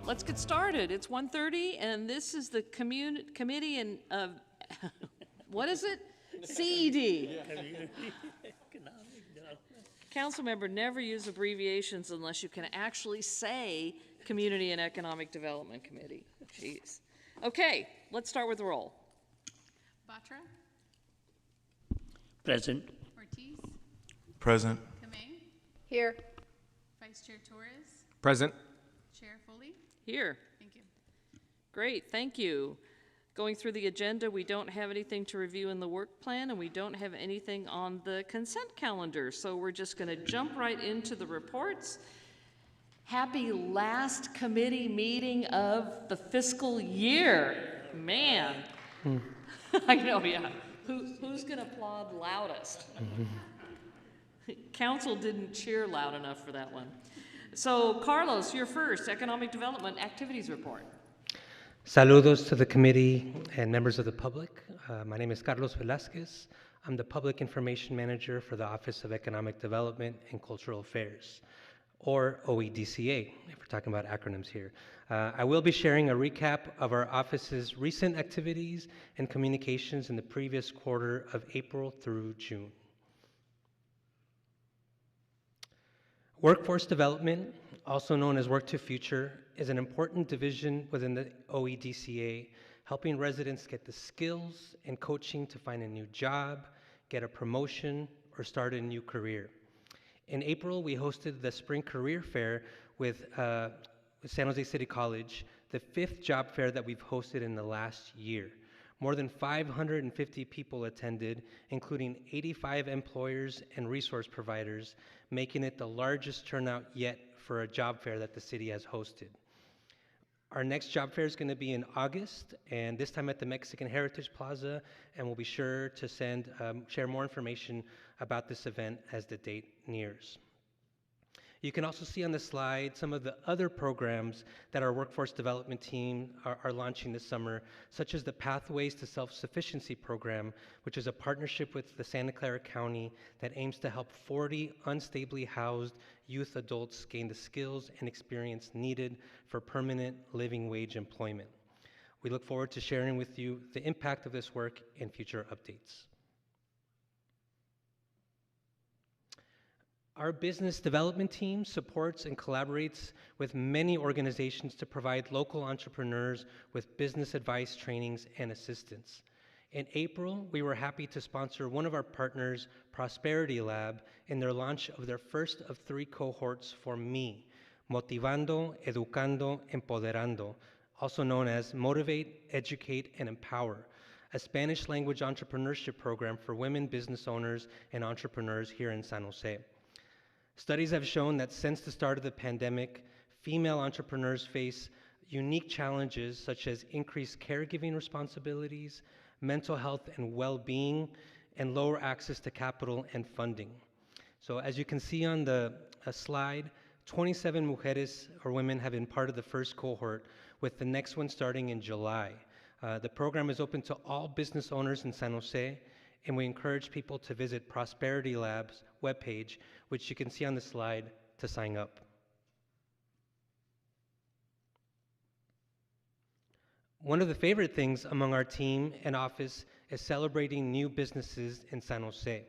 Let's get started. It's 1:30, and this is the committee and what is it? CED. Council member, never use abbreviations unless you can actually say Community and Economic Development Committee. Jeez. Okay, let's start with the roll. Batra, Present. Ortiz, Present. Kamei, Here. Vice Chair Torres, Present. Chair Foley. Here. Thank you. Great, thank you. Going through the agenda, we don't have anything to review in the work plan, and we don't have anything on the consent calendar, so we're just going to jump right into the reports. Happy last committee meeting of the fiscal year. Man. I know, yeah. Who's going to applaud loudest? Council didn't cheer loud enough for that one. So, Carlos, you're first. Economic Development Activities Report. Saludos to the committee and members of the public. My name is Carlos Velasquez. I'm the Public Information Manager for the Office of Economic Development and Cultural Affairs, or OEDCA, if we're talking about acronyms here. I will be sharing a recap of our office's recent activities and communications in the previous quarter of April through June. Workforce development, also known as Work to Future, is an important division within the OEDCA, helping residents get the skills and coaching to find a new job, get a promotion, or start a new career. In April, we hosted the Spring Career Fair with San José City College, the 5th job fair that we've hosted in the last year. More than 550 people attended, including 85 employers and resource providers, making it the largest turnout yet for a job fair that the city has hosted. Our next job fair is going to be in August, and this time at the Mexican Heritage Plaza, and we'll be sure to share more information about this event as the date nears. You can also see on the slide some of the other programs that our workforce development team are launching this summer, such as the Pathways to Self-Sufficiency program, which is a partnership with the Santa Clara County that aims to help 40 unstably housed youth adults gain the skills and experience needed for permanent living wage employment. We look forward to sharing with you the impact of this work in future updates. Our business development team supports and collaborates with many organizations to provide local entrepreneurs with business advice, trainings, and assistance. In April, we were happy to sponsor one of our partners, Prosperity Lab, in their launch of their first of 3 cohorts for ME, Motivando, Educando, Empoderando, also known as Motivate, Educate, and Empower, a Spanish language entrepreneurship program for women business owners and entrepreneurs here in San Jose. Studies have shown that since the start of the pandemic, female entrepreneurs face unique challenges such as increased caregiving responsibilities, mental health and well-being, and lower access to capital and funding. So as you can see on the slide, 27 mujeres or women have been part of the first cohort, with the next one starting in July. The program is open to all business owners in San Jose, and we encourage people to visit Prosperity Lab's webpage, which you can see on the slide, to sign up. One of the favorite things among our team and office is celebrating new businesses in San Jose.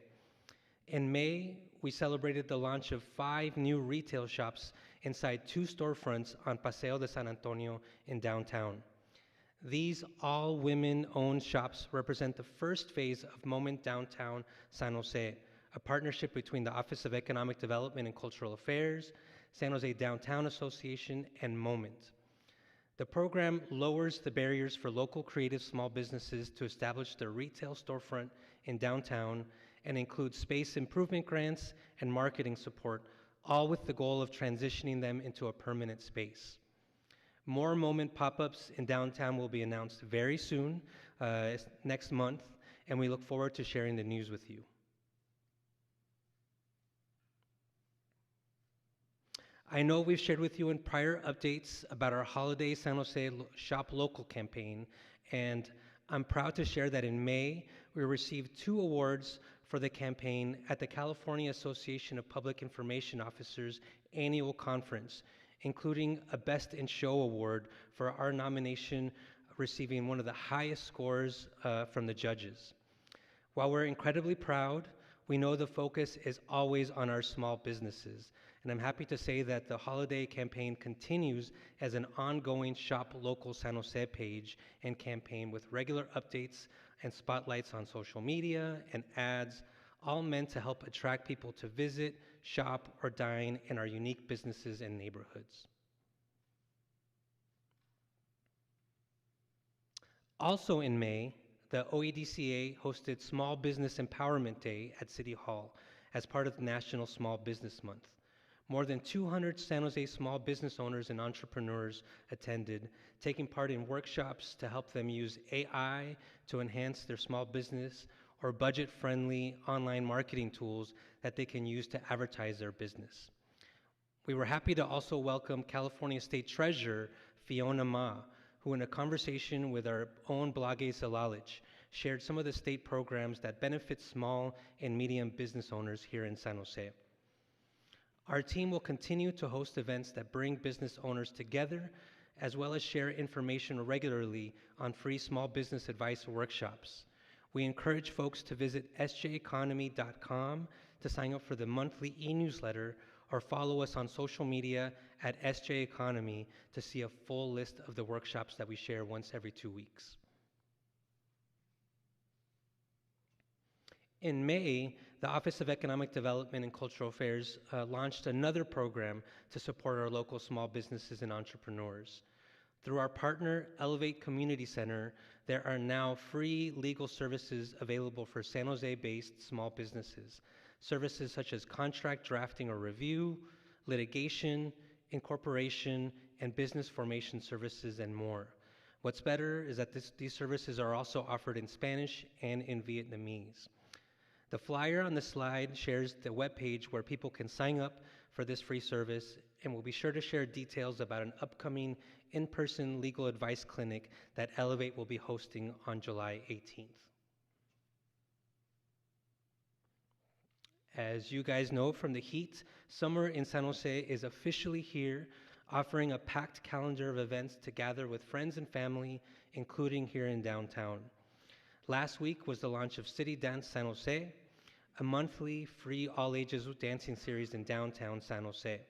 In May, we celebrated the launch of 5 new retail shops inside 2 storefronts on Paseo de San Antonio in downtown. These all women-owned shops represent the first phase of Moment Downtown San Jose, a partnership between the Office of Economic Development and Cultural Affairs, San Jose Downtown Association, and Moment. The program lowers the barriers for local creative small businesses to establish their retail storefront in downtown and includes space improvement grants and marketing support, all with the goal of transitioning them into a permanent space. More Moment pop-ups in downtown will be announced very soon, next month, and we look forward to sharing the news with you. I know we've shared with you in prior updates about our Holiday San Jose Shop Local campaign, and I'm proud to share that in May, we received 2 awards for the campaign at the California Association of Public Information Officers annual conference, including a Best in Show award for our nomination, receiving one of the highest scores from the judges. While we're incredibly proud, we know the focus is always on our small businesses, and I'm happy to say that the holiday campaign continues as an ongoing Shop Local San Jose page and campaign with regular updates and spotlights on social media and ads, all meant to help attract people to visit, shop, or dine in our unique businesses and neighborhoods. Also in May, the OEDCA hosted Small Business Empowerment Day at City Hall as part of the National Small Business Month. More than 200 San Jose small business owners and entrepreneurs attended, taking part in workshops to help them use AI to enhance their small business or budget-friendly online marketing tools that they can use to advertise their business. We were happy to also welcome California State Treasurer Fiona Ma, who in a conversation with our own Blage Zalalich shared some of the state programs that benefit small and medium business owners here in San Jose. Our team will continue to host events that bring business owners together, as well as share information regularly on free small business advice workshops. We encourage folks to visit sjeconomy.com to sign up for the monthly e-newsletter or follow us on social media at sjeconomy to see a full list of the workshops that we share once every 2 weeks. In May, the Office of Economic Development and Cultural Affairs launched another program to support our local small businesses and entrepreneurs. Through our partner, Elevate Community Center, there are now free legal services available for San Jose-based small businesses. Services such as contract drafting or review, litigation, incorporation, and business formation services, and more. What's better is that these services are also offered in Spanish and in Vietnamese. The flyer on the slide shares the webpage where people can sign up for this free service, and we'll be sure to share details about an upcoming in-person legal advice clinic that Elevate will be hosting on July 18th. As you guys know from the heat, summer in San Jose is officially here, offering a packed calendar of events to gather with friends and family, including here in downtown. Last week was the launch of City Dance San Jose, a monthly free all-ages dancing series in downtown San Jose.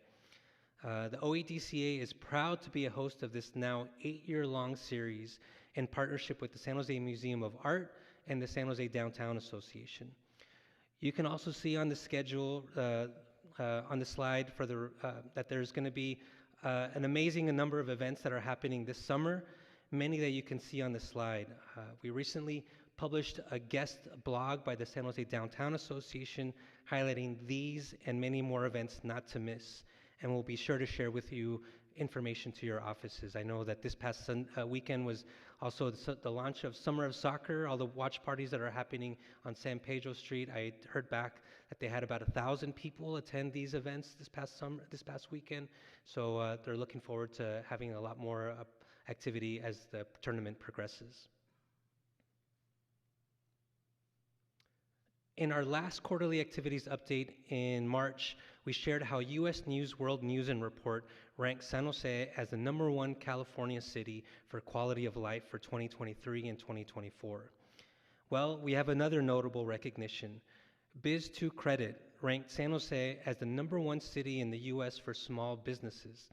The OEDCA is proud to be a host of this now 8-year-long series in partnership with the San Jose Museum of Art and the San Jose Downtown Association. You can also see on the schedule, on the slide, that there's going to be an amazing number of events that are happening this summer, many that you can see on the slide. We recently published a guest blog by the San Jose Downtown Association highlighting these and many more events not to miss, and we'll be sure to share with you information to your offices. I know that this past weekend was also the launch of Summer of Soccer, all the watch parties that are happening on San Pedro Street. I heard back that they had about 1,000 people attend these events this past weekend, so they're looking forward to having a lot more activity as the tournament progresses. In our last quarterly activities update in March, we shared how U.S. News World News and Report ranked San Jose as the #1 California city for quality of life for 2023 and 2024. Well, we have another notable recognition. Biz2 Credit ranked San Jose as the #1 city in the U.S. for small businesses.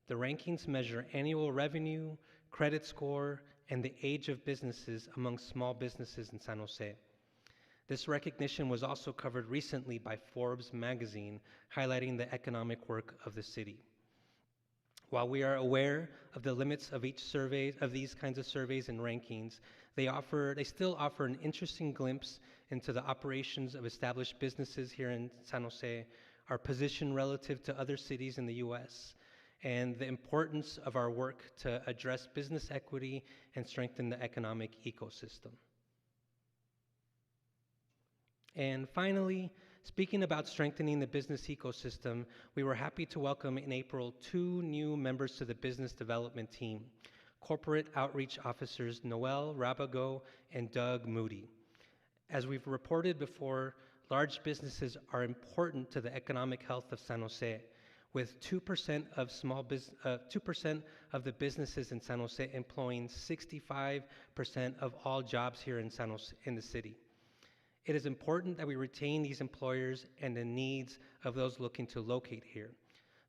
The rankings measure annual revenue, credit score, and the age of businesses among small businesses in San Jose. This recognition was also covered recently by Forbes magazine, highlighting the economic work of the city. While we are aware of the limits of each survey, of these kinds of surveys and rankings, they still offer an interesting glimpse into the operations of established businesses here in San Jose, our position relative to other cities in the U.S., and the importance of our work to address business equity and strengthen the economic ecosystem. And finally, speaking about strengthening the business ecosystem, we were happy to welcome in April 2 new members to the business development team, corporate outreach officers Noel Rabago and Doug Moody. As we've reported before, large businesses are important to the economic health of San Jose. with 2% of 2% of the businesses in San Jose employing 65% of all jobs here in San Jose, in the city. It is important that we retain these employers and the needs of those looking to locate here.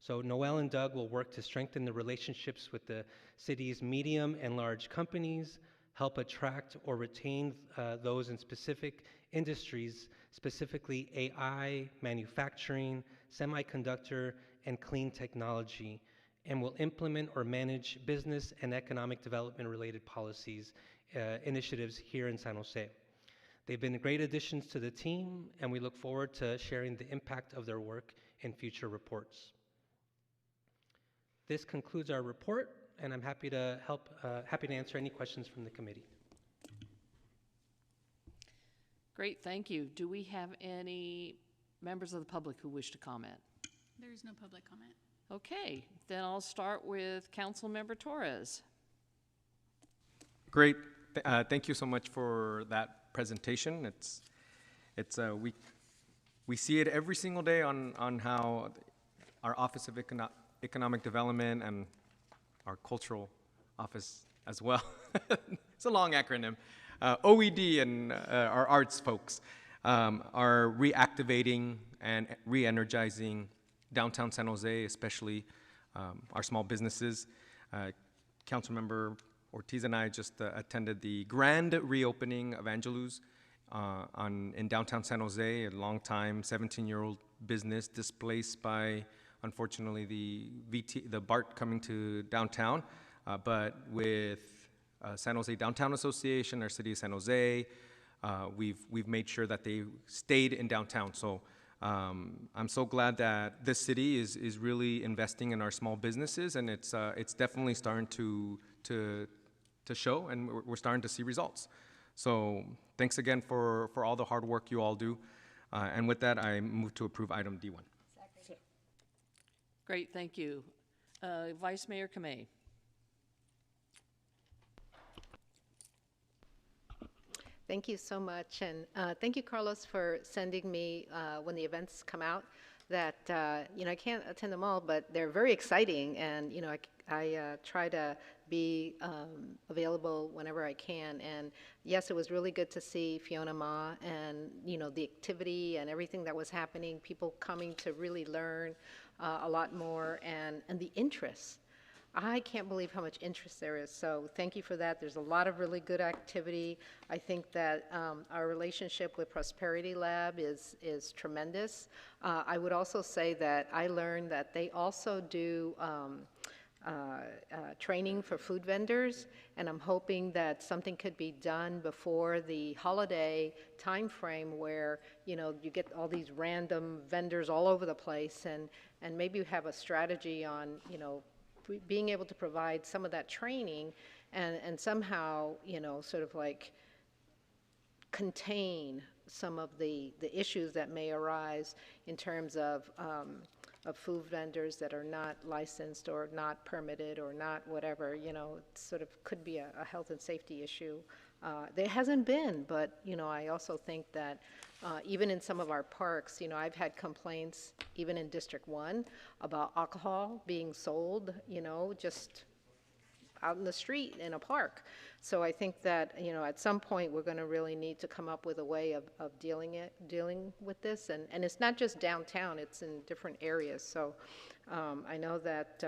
So Noel and Doug will work to strengthen the relationships with the city's medium and large companies, help attract or retain those in specific industries, specifically AI, manufacturing, semiconductor, and clean technology, and will implement or manage business and economic development related policies, initiatives here in San Jose. They've been great additions to the team, and we look forward to sharing the impact of their work in future reports. This concludes our report, and I'm happy to answer any questions from the committee. Great, thank you. Do we have any members of the public who wish to comment? There is no public comment. Okay, then I'll start with Councilmember Torres. Great. Thank you so much for that presentation. We see it every single day on how our Office of Economic Development and our cultural office as well. It's a long acronym. OED and our arts folks are reactivating and re-energizing downtown San Jose, especially our small businesses. Councilmember Ortiz and I just attended the grand reopening of Angelou's in downtown San Jose, a long-time 17-year-old business displaced by, unfortunately, the BART coming to downtown. But with San Jose Downtown Association, our city of San Jose, we've made sure that they stayed in downtown. So I'm so glad that this city is really investing in our small businesses, and it's definitely starting to show, and we're starting to see results. So thanks again for all the hard work you all do. And with that, I move to approve item D1. Second. Great, thank you. Vice Mayor Kamei. Thank you so much, and thank you, Carlos, for sending me when the events come out. That I can't attend them all, but they're very exciting, and I try to be available whenever I can. And yes, it was really good to see Fiona Ma and the activity and everything that was happening. People coming to really learn a lot more, and the interest. I can't believe how much interest there is, so thank you for that. There's a lot of really good activity. I think that our relationship with Prosperity Lab is tremendous. I would also say that I learned that they also do training for food vendors, and I'm hoping that something could be done before the holiday time frame where you get all these random vendors all over the place, and maybe have a strategy on being able to provide some of that training and somehow, sort of like contain some of the issues that may arise in terms of food vendors that are not licensed or not permitted or not whatever, it sort of could be a health and safety issue. There hasn't been, but, I also think that even in some of our parks, I've had complaints even in District 1 about alcohol being sold, just out in the street in a park. So I think that, at some point we're going to really need to come up with a way of dealing with this. And it's not just downtown, it's in different areas. So I know that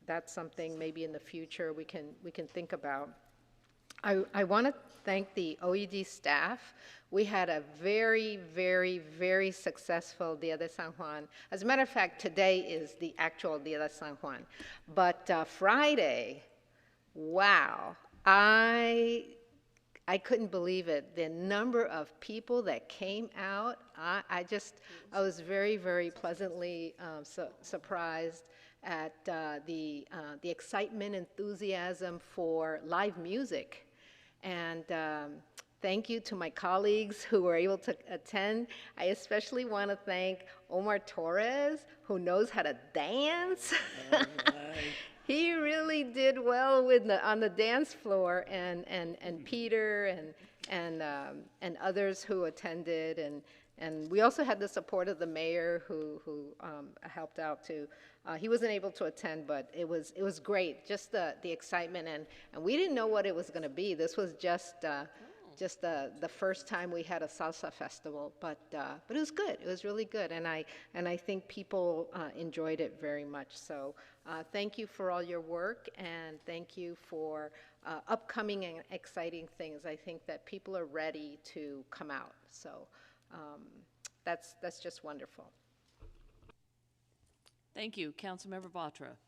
that's something maybe in the future we can think about. I want to thank the OED staff. We had a very, very, very successful Dia de San Juan. As a matter of fact, today is the actual Dia de San Juan. But Friday, wow, I couldn't believe it. The number of people that came out, I was very, very pleasantly surprised at the excitement, enthusiasm for live music. And thank you to my colleagues who were able to attend. I especially want to thank Omar Torres, who knows how to dance. He really did well on the dance floor, and Peter and others who attended, And we also had the support of the mayor who helped out too. He wasn't able to attend, but it was great, just the excitement, and we didn't know what it was going to be. This was just the first time we had a salsa festival, but it was good. It was really good, and I think people enjoyed it very much. So thank you for all your work, and thank you for upcoming and exciting things. I think that people are ready to come out. So that's just wonderful. Thank you. Councilmember Batra.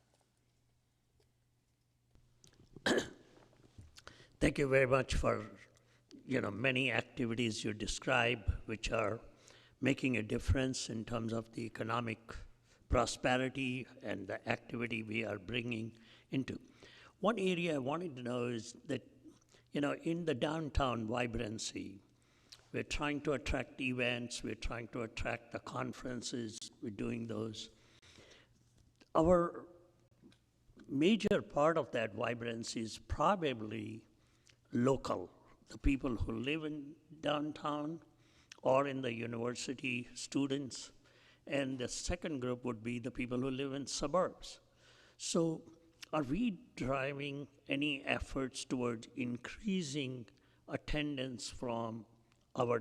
Thank you very much for, many activities you describe, which are making a difference in terms of the economic prosperity and the activity we are bringing into. One area I wanted to know is that, in the downtown vibrancy, we're trying to attract events, we're trying to attract the conferences, we're doing those. Our major part of that vibrancy is probably local, the people who live in downtown or in the university students, and the second group would be the people who live in suburbs. So are we driving any efforts towards increasing attendance from our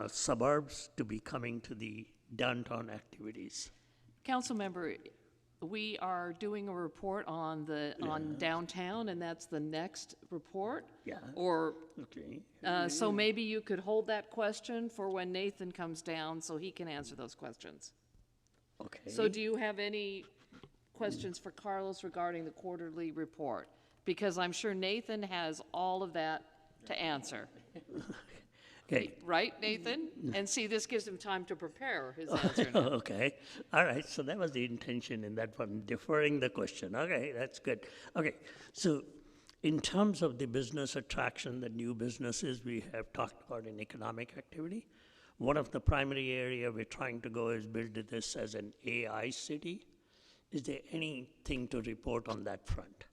suburbs to be coming to the downtown activities? Council member, we are doing a report on on downtown, and that's the next report. Yeah. Or Okay. so maybe you could hold that question for when Nathan comes down, so he can answer those questions. Okay. So do you have any questions for Carlos regarding the quarterly report? Because I'm sure Nathan has all of that to answer. Okay. Right, Nathan? And see, this gives him time to prepare his answer now. Okay. All right. So that was the intention in that one, deferring the question. Okay, that's good. Okay. So in terms of the business attraction, the new businesses we have talked about in economic activity, one of the primary area we're trying to go is build this as an AI city. Is there anything to report on that front?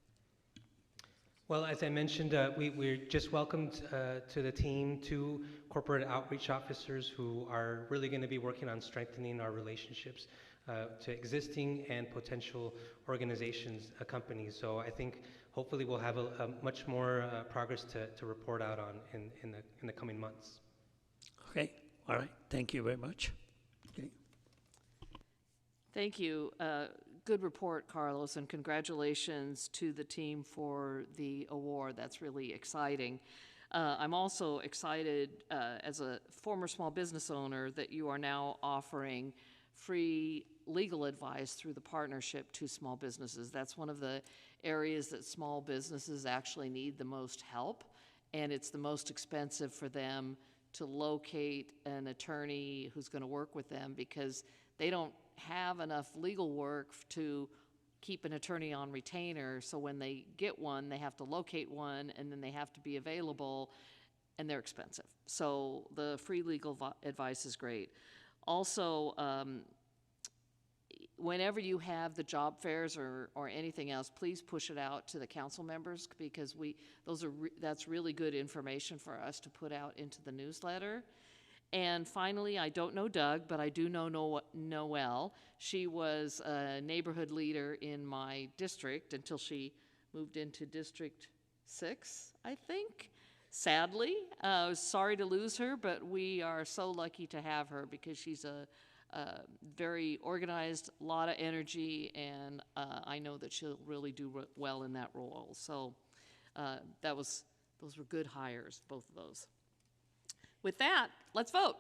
Well, as I mentioned, we're just welcomed to the team two corporate outreach officers who are really going to be working on strengthening our relationships to existing and potential organizations, companies. So I think hopefully we'll have a much more progress to report out on in the coming months. Okay. All right. Thank you very much. Okay. Thank you. Good report, Carlos, and congratulations to the team for the award. That's really exciting. I'm also excited as a former small business owner that you are now offering free legal advice through the partnership to small businesses. That's one of the areas that small businesses actually need the most help, and it's the most expensive for them to locate an attorney who's going to work with them because they don't have enough legal work to keep an attorney on retainer. So when they get one, they have to locate one, and then they have to be available, and they're expensive. So the free legal advice is great. Also, whenever you have the job fairs or anything else, please push it out to the council members because that's really good information for us to put out into the newsletter. And finally, I don't know Doug, but I do know Noelle. She was a neighborhood leader in my district until she moved into District 6, I think. Sadly, I was sorry to lose her, but we are so lucky to have her because she's a very organized, a lot of energy, and I know that she'll really do well in that role. So those were good hires, both of those. With that, let's vote.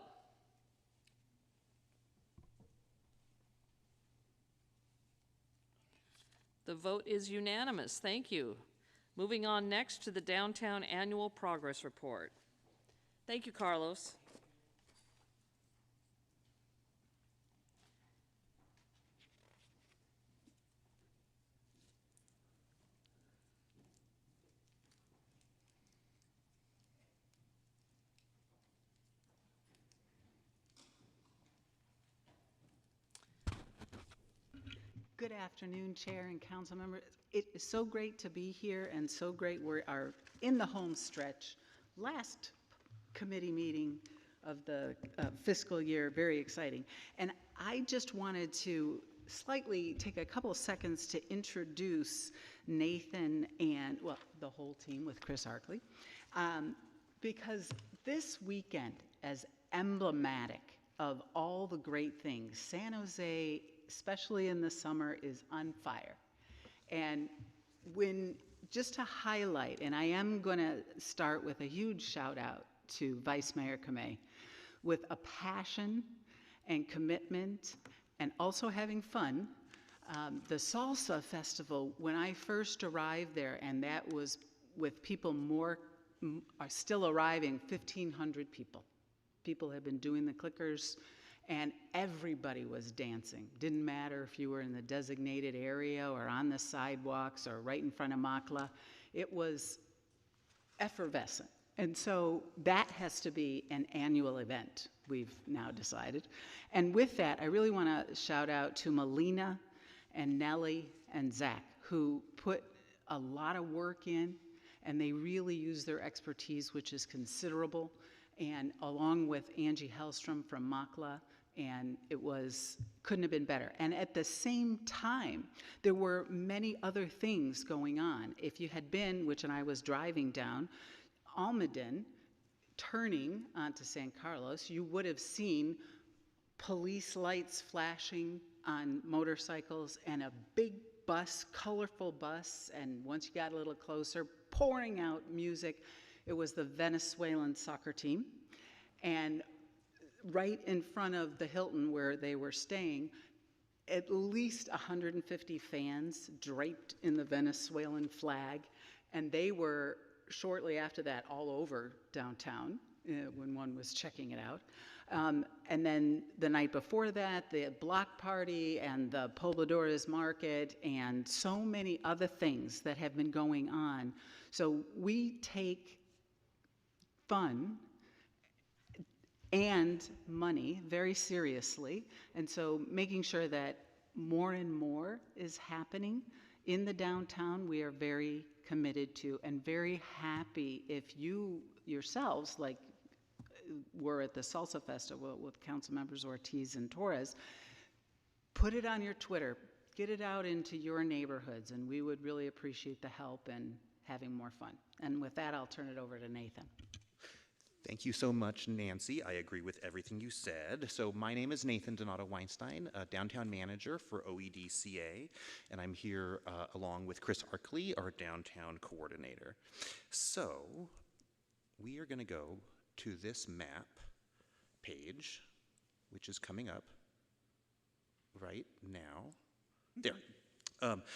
The vote is unanimous. Thank you. Moving on next to the Downtown Annual Progress Report. Thank you, Carlos. Good afternoon, Chair and Council members. It is so great to be here and so great we are in the home stretch. Last committee meeting, fiscal year, very exciting. And I just wanted to slightly take a couple seconds to introduce Nathan and, well, the whole team with Chris Arkley, because this weekend, as emblematic of all the great things, San Jose, especially in the summer, is on fire. And just to highlight, and I am going to start with a huge shout out to Vice Mayor Kamei, with a passion and commitment and also having fun. The Salsa Festival, when I first arrived there, and that was with people are still arriving, 1,500 people. People have been doing the clickers, and everybody was dancing. Didn't matter if you were in the designated area or on the sidewalks or right in front of Makla. It was effervescent. And so that has to be an annual event, we've now decided. And with that, I really want to shout out to Melina and Nellie and Zach, who put a lot of work in, and they really use their expertise, which is considerable, and along with Angie Hellstrom from Makla, and couldn't have been better. And at the same time, there were many other things going on. If you had been, and I was driving down, Almaden, turning onto San Carlos, you would have seen police lights flashing on motorcycles and a big bus, colorful bus, and once you got a little closer, pouring out music. It was the Venezuelan soccer team. And right in front of the Hilton where they were staying, at least 150 fans draped in the Venezuelan flag, and they were shortly after that all over downtown when one was checking it out. And then the night before that, the block party and the Pobladores market and so many other things that have been going on. So we take fun and money very seriously, and so making sure that more and more is happening in the downtown, we are very committed to, and very happy if you yourselves, like were at the Salsa Festival with Council Members Ortiz and Torres, put it on your Twitter, get it out into your neighborhoods, and we would really appreciate the help and having more fun. And with that, I'll turn it over to Nathan. Thank you so much, Nancy. I agree with everything you said. So my name is Nathan Donato Weinstein, a downtown manager for OEDCA, and I'm here along with Chris Arkley, our downtown coordinator. So we are going to go to this map page, which is coming up right now. There.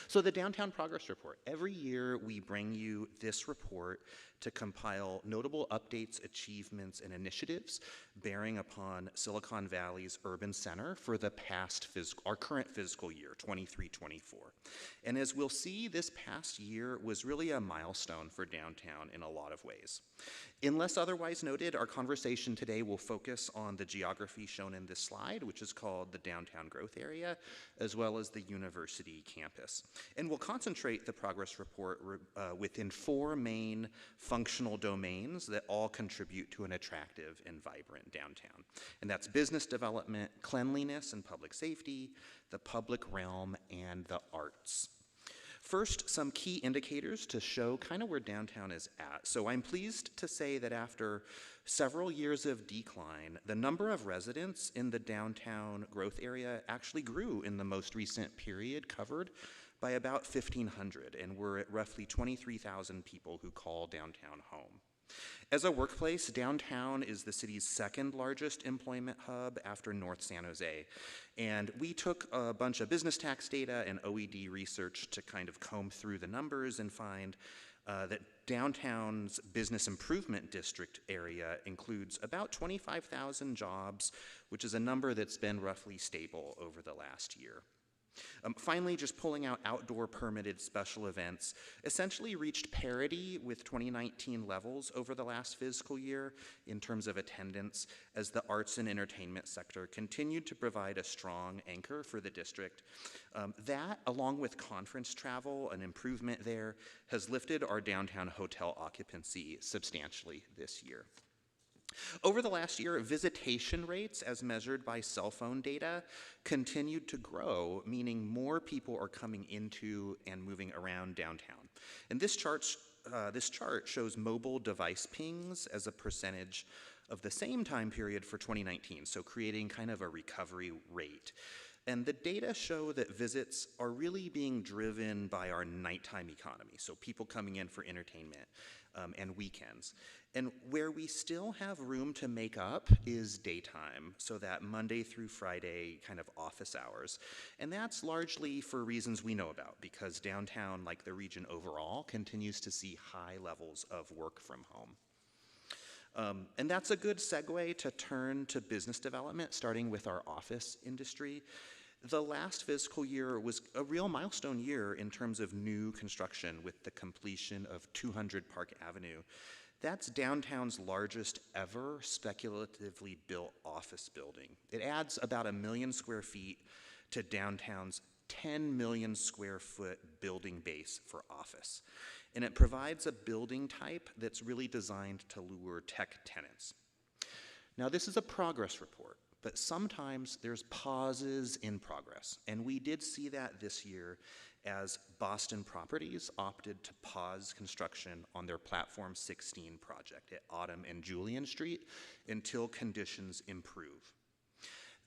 So the Downtown Progress Report. Every year we bring you this report to compile notable updates, achievements, and initiatives bearing upon Silicon Valley's urban center for the our current fiscal year, 23-24. And as we'll see, this past year was really a milestone for downtown in a lot of ways. Unless otherwise noted, our conversation today will focus on the geography shown in this slide, which is called the Downtown Growth Area, as well as the university campus. And we'll concentrate the progress report within 4 main functional domains that all contribute to an attractive and vibrant downtown. And that's business development, cleanliness and public safety, the public realm, and the arts. First, some key indicators to show kind of where downtown is at. So I'm pleased to say that after several years of decline, the number of residents in the downtown growth area actually grew in the most recent period covered by about 1,500, and we're at roughly 23,000 people who call downtown home. As a workplace, downtown is the city's 2nd largest employment hub after North San Jose. And we took a bunch of business tax data and OED research to kind of comb through the numbers and find that downtown's business improvement district area includes about 25,000 jobs, which is a number that's been roughly stable over the last year. Finally, just pulling out outdoor permitted special events essentially reached parity with 2019 levels over the last fiscal year in terms of attendance, as the arts and entertainment sector continued to provide a strong anchor for the district. That, along with conference travel, an improvement there, has lifted our downtown hotel occupancy substantially this year. Over the last year, visitation rates, as measured by cell phone data, continued to grow, meaning more people are coming into and moving around downtown. And this chart shows mobile device pings as a percentage of the same time period for 2019, so creating kind of a recovery rate. And the data show that visits are really being driven by our nighttime economy, so people coming in for entertainment and weekends. And where we still have room to make up is daytime, so that Monday through Friday kind of office hours. And that's largely for reasons we know about, because downtown, like the region overall, continues to see high levels of work from home. And that's a good segue to turn to business development, starting with our office industry. The last fiscal year was a real milestone year in terms of new construction with the completion of 200 Park Avenue. That's downtown's largest ever speculatively built office building. It adds about 1 million square feet to downtown's 10 million square foot building base for office. And it provides a building type that's really designed to lure tech tenants. Now, this is a progress report, but sometimes there's pauses in progress. And we did see that this year as Boston Properties opted to pause construction on their Platform 16 project at Autumn and Julian Street until conditions improve.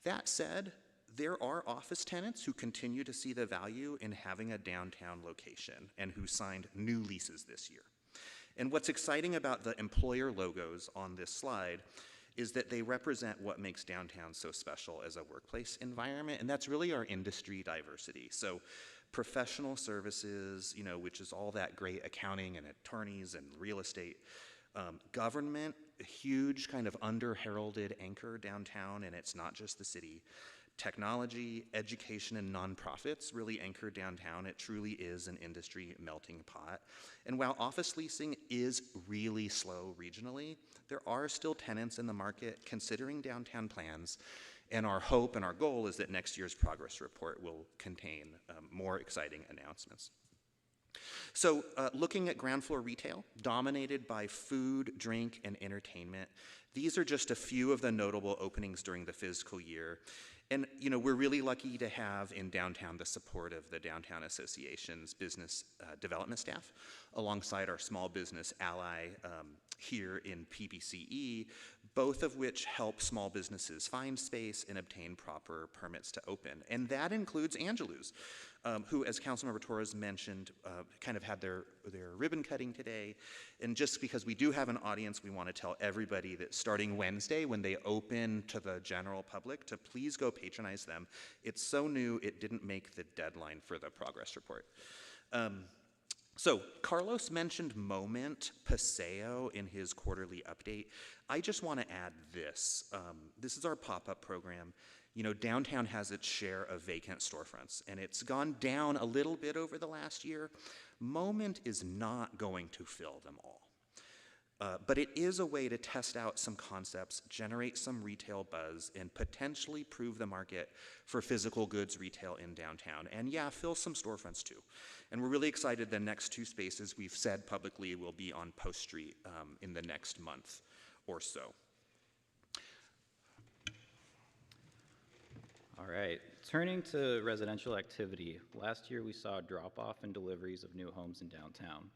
That said, there are office tenants who continue to see the value in having a downtown location and who signed new leases this year. And what's exciting about the employer logos on this slide is that they represent what makes downtown so special as a workplace environment, and that's really our industry diversity. So professional services, which is all that great accounting and attorneys and real estate. Government, a huge kind of under-heralded anchor downtown, and it's not just the city. Technology, education, and nonprofits really anchor downtown. It truly is an industry melting pot. And while office leasing is really slow regionally, there are still tenants in the market considering downtown plans. And our hope and our goal is that next year's progress report will contain more exciting announcements. So looking at ground floor retail, dominated by food, drink, and entertainment, these are just a few of the notable openings during the fiscal year. And we're really lucky to have in downtown the support of the Downtown Association's business development staff, alongside our small business ally here in PBCE, both of which help small businesses find space and obtain proper permits to open. And that includes Angelou's, who, as Councilmember Torres mentioned, kind of had their ribbon cutting today. And just because we do have an audience, we want to tell everybody that starting Wednesday, when they open to the general public, to please go patronize them. It's so new, it didn't make the deadline for the progress report. So Carlos mentioned Moment Paseo in his quarterly update. I just want to add this. This is our pop-up program. Downtown has its share of vacant storefronts, and it's gone down a little bit over the last year. Moment is not going to fill them all. But it is a way to test out some concepts, generate some retail buzz, and potentially prove the market for physical goods retail in downtown. And yeah, fill some storefronts too. And we're really excited the next 2 spaces we've said publicly will be on Post Street in the next month or so. All right, turning to residential activity, last year we saw a drop-off in deliveries of new homes in downtown.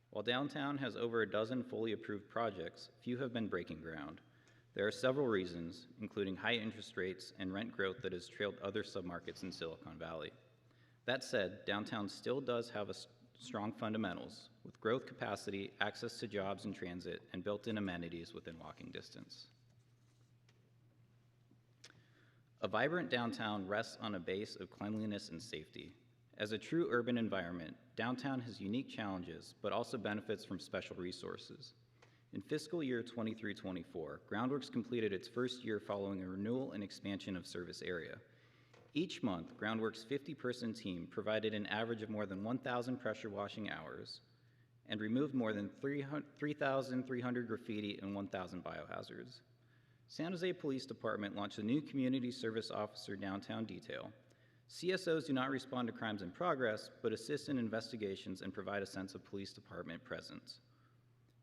While downtown has over a dozen fully approved projects, few have been breaking ground. There are several reasons, including high interest rates and rent growth that has trailed other submarkets in Silicon Valley. That said, downtown still does have strong fundamentals, with growth capacity, access to jobs and transit, and built-in amenities within walking distance. A vibrant downtown rests on a base of cleanliness and safety. As a true urban environment, downtown has unique challenges, but also benefits from special resources. In fiscal year 23-24, Groundworks completed its first year following a renewal and expansion of service area. Each month, Groundworks' 50-person team provided an average of more than 1,000 pressure washing hours and removed more than 3,300 graffiti and 1,000 biohazards. San Jose Police Department launched a new community service officer downtown detail. CSOs do not respond to crimes in progress, but assist in investigations and provide a sense of police department presence.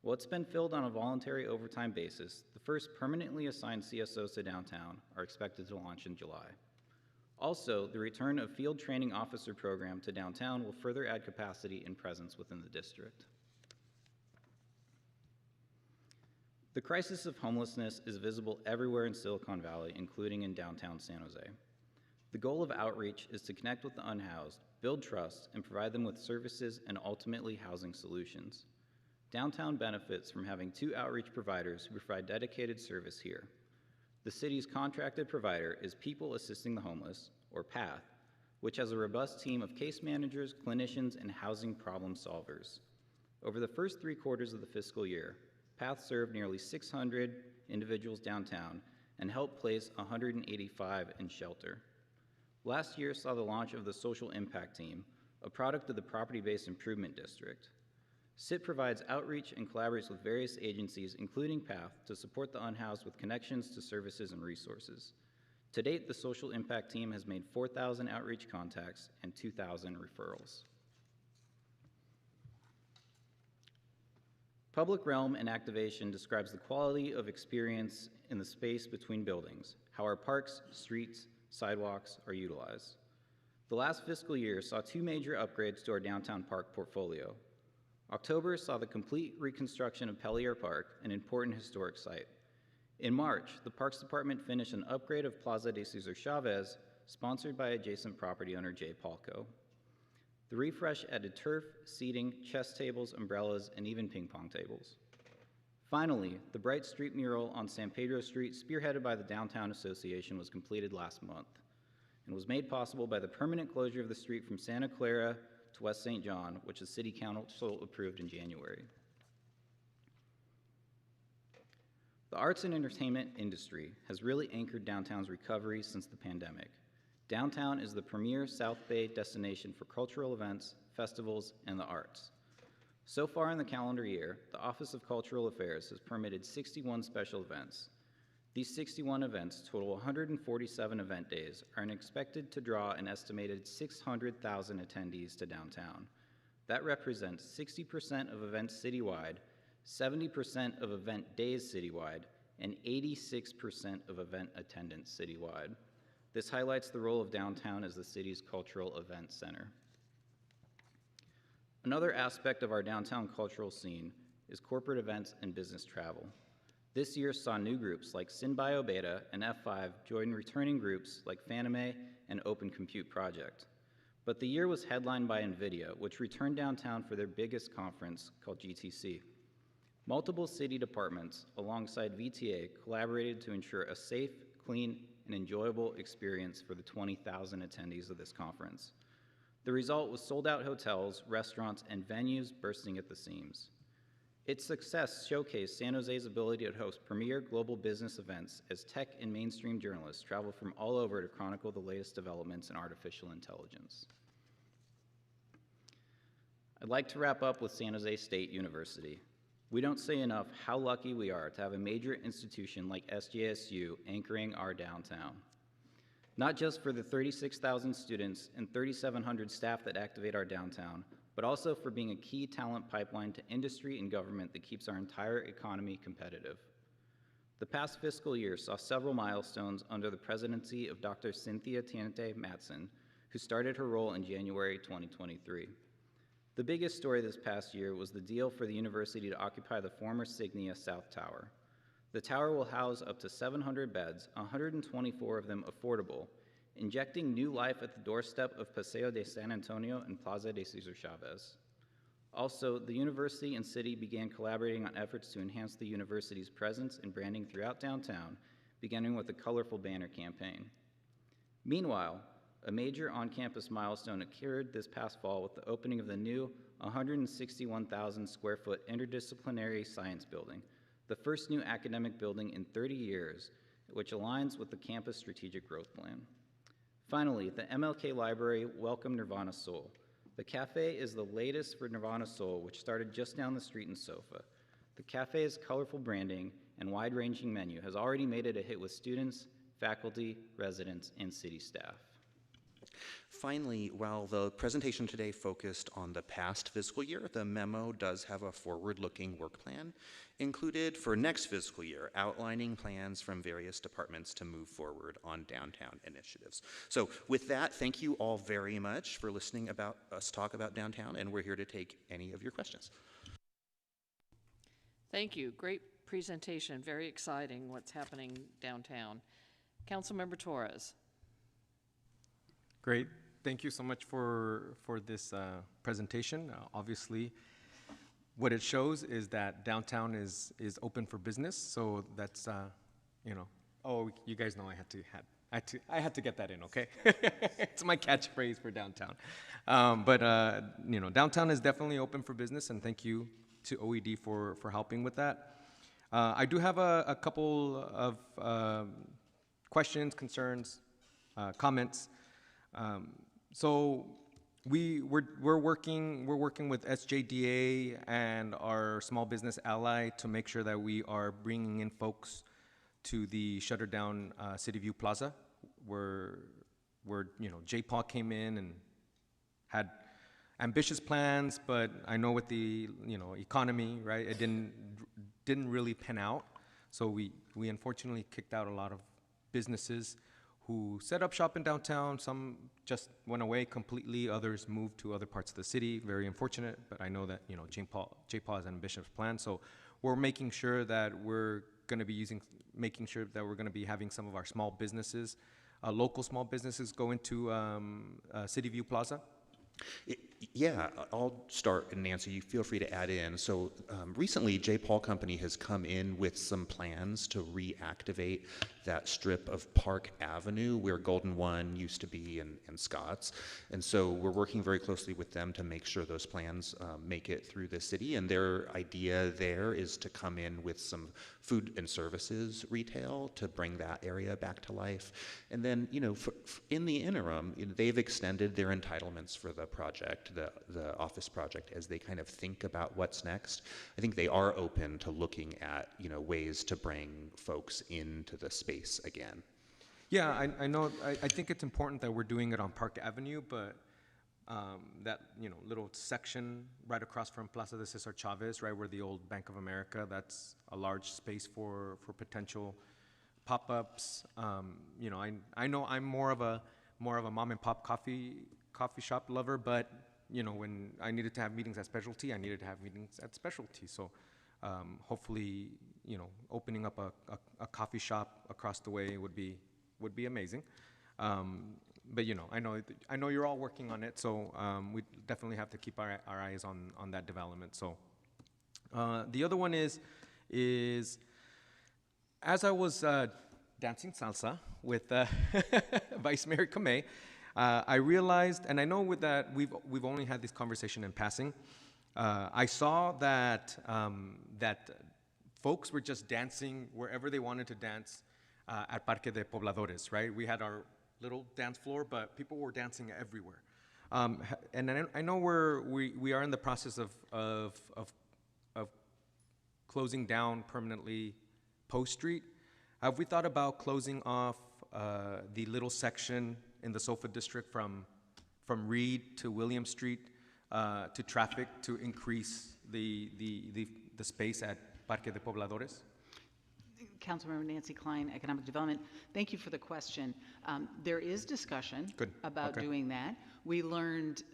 While it's been filled on a voluntary overtime basis, the first permanently assigned CSOs to downtown are expected to launch in July. Also, the return of Field Training Officer program to downtown will further add capacity and presence within the district. The crisis of homelessness is visible everywhere in Silicon Valley, including in downtown San Jose. The goal of outreach is to connect with the unhoused, build trust, and provide them with services and ultimately housing solutions. Downtown benefits from having 2 outreach providers who provide dedicated service here. The city's contracted provider is People Assisting the Homeless, or PATH, which has a robust team of case managers, clinicians, and housing problem solvers. Over the first 3 quarters of the fiscal year, PATH served nearly 600 individuals downtown and helped place 185 in shelter. Last year saw the launch of the Social Impact Team, a product of the Property-Based Improvement District. SIT provides outreach and collaborates with various agencies, including PATH, to support the unhoused with connections to services and resources. To date, the Social Impact Team has made 4,000 outreach contacts and 2,000 referrals. Public realm and activation describes the quality of experience in the space between buildings, how our parks, streets, sidewalks are utilized. The last fiscal year saw 2 major upgrades to our downtown park portfolio. October saw the complete reconstruction of Pellier Park, an important historic site. In March, the Parks Department finished an upgrade of Plaza de Cesar Chavez, sponsored by adjacent property owner Jay Palco. The refresh added turf, seating, chess tables, umbrellas, and even ping pong tables. Finally, the Bright Street mural on San Pedro Street, spearheaded by the Downtown Association, was completed last month and was made possible by the permanent closure of the street from Santa Clara to West St. John, which the City Council approved in January. The arts and entertainment industry has really anchored downtown's recovery since the pandemic. Downtown is the premier South Bay destination for cultural events, festivals, and the arts. So far in the calendar year, the Office of Cultural Affairs has permitted 61 special events. These 61 events total 147 event days are expected to draw an estimated 600,000 attendees to downtown. That represents 60% of events citywide, 70% of event days citywide, and 86% of event attendance citywide. This highlights the role of downtown as the city's cultural event center. Another aspect of our downtown cultural scene is corporate events and business travel. This year saw new groups like Synbio Beta and F5 join returning groups like Fanime and Open Compute Project. But the year was headlined by NVIDIA, which returned downtown for their biggest conference called GTC. Multiple city departments alongside VTA collaborated to ensure a safe, clean, and enjoyable experience for the 20,000 attendees of this conference. The result was sold-out hotels, restaurants, and venues bursting at the seams. Its success showcased San Jose's ability to host premier global business events as tech and mainstream journalists travel from all over to chronicle the latest developments in artificial intelligence. I'd like to wrap up with San Jose State University. We don't say enough how lucky we are to have a major institution like SJSU anchoring our downtown. Not just for the 36,000 students and 3,700 staff that activate our downtown, but also for being a key talent pipeline to industry and government that keeps our entire economy competitive. The past fiscal year saw several milestones under the presidency of Dr. Cynthia Tante Matson, who started her role in January 2023. The biggest story this past year was the deal for the university to occupy the former Signia South Tower. The tower will house up to 700 beds, 124 of them affordable, injecting new life at the doorstep of Paseo de San Antonio and Plaza de Cesar Chavez. Also, the university and city began collaborating on efforts to enhance the university's presence and branding throughout downtown, beginning with a colorful banner campaign. Meanwhile, a major on-campus milestone occurred this past fall with the opening of the new 161,000 square foot interdisciplinary science building, the first new academic building in 30 years, which aligns with the campus strategic growth plan. Finally, the MLK Library welcomed Nirvana Soul. The cafe is the latest for Nirvana Soul, which started just down the street in SoFa. The cafe's colorful branding and wide-ranging menu has already made it a hit with students, faculty, residents, and city staff. Finally, while the presentation today focused on the past fiscal year, the memo does have a forward-looking work plan included for next fiscal year, outlining plans from various departments to move forward on downtown initiatives. So with that, thank you all very much for listening about us talk about downtown, and we're here to take any of your questions. Thank you. Great presentation. Very exciting what's happening downtown. Councilmember Torres. Great. Thank you so much for this presentation. Obviously, what it shows is that downtown is open for business. So that's you know. Oh, you guys know I had to get that in. Okay, it's my catchphrase for downtown. But you know, downtown is definitely open for business, and thank you to OED for helping with that. I do have a couple of questions, concerns, comments. So we're working with SJDA and our small business ally to make sure that we are bringing in folks to the shuttered down City View Plaza, where you know J-Paul came in and had ambitious plans, but I know with the economy, right, it didn't really pan out. So we unfortunately kicked out a lot of businesses who set up shop in downtown. Some just went away completely. Others moved to other parts of the city. Very unfortunate, but I know that J-Paul has an ambitious plan. So we're making sure that we're going to be having some of our small businesses, local small businesses, go into City View Plaza. Yeah, I'll start, and Nancy, you feel free to add in. So recently, J-Paul Company has come in with some plans to reactivate that strip of Park Avenue where Golden One used to be and Scott's. And so we're working very closely with them to make sure those plans make it through the city. And their idea there is to come in with some food and services retail to bring that area back to life. And then, in the interim, they've extended their entitlements for the project, the office project, as they kind of think about what's next. I think they are open to looking at, ways to bring folks into the space again. Yeah, I know. I think it's important that we're doing it on Park Avenue, but that little section right across from Plaza de Cesar Chavez, right where the old Bank of America, that's a large space for potential pop-ups. I know I'm more of a mom and pop coffee shop lover, but when I needed to have meetings at specialty, I needed to have meetings at specialty. So hopefully, opening up a coffee shop across the way would be amazing. But I know you're all working on it, so we definitely have to keep our eyes on that development. So the other one is as I was dancing salsa with Vice Mayor Kamei, I realized, and I know with that we've only had this conversation in passing. I saw that that folks were just dancing wherever they wanted to dance at Parque de Pobladores, right? We had our little dance floor, but people were dancing everywhere. And I know we are in the process of closing down permanently Post Street. Have we thought about closing off the little section in the Sofa District from Reed to William Street to traffic to increase the space at Parque de Pobladores? Councilmember Nancy Klein, Economic Development. Thank you for the question. There is discussion about doing that. We learned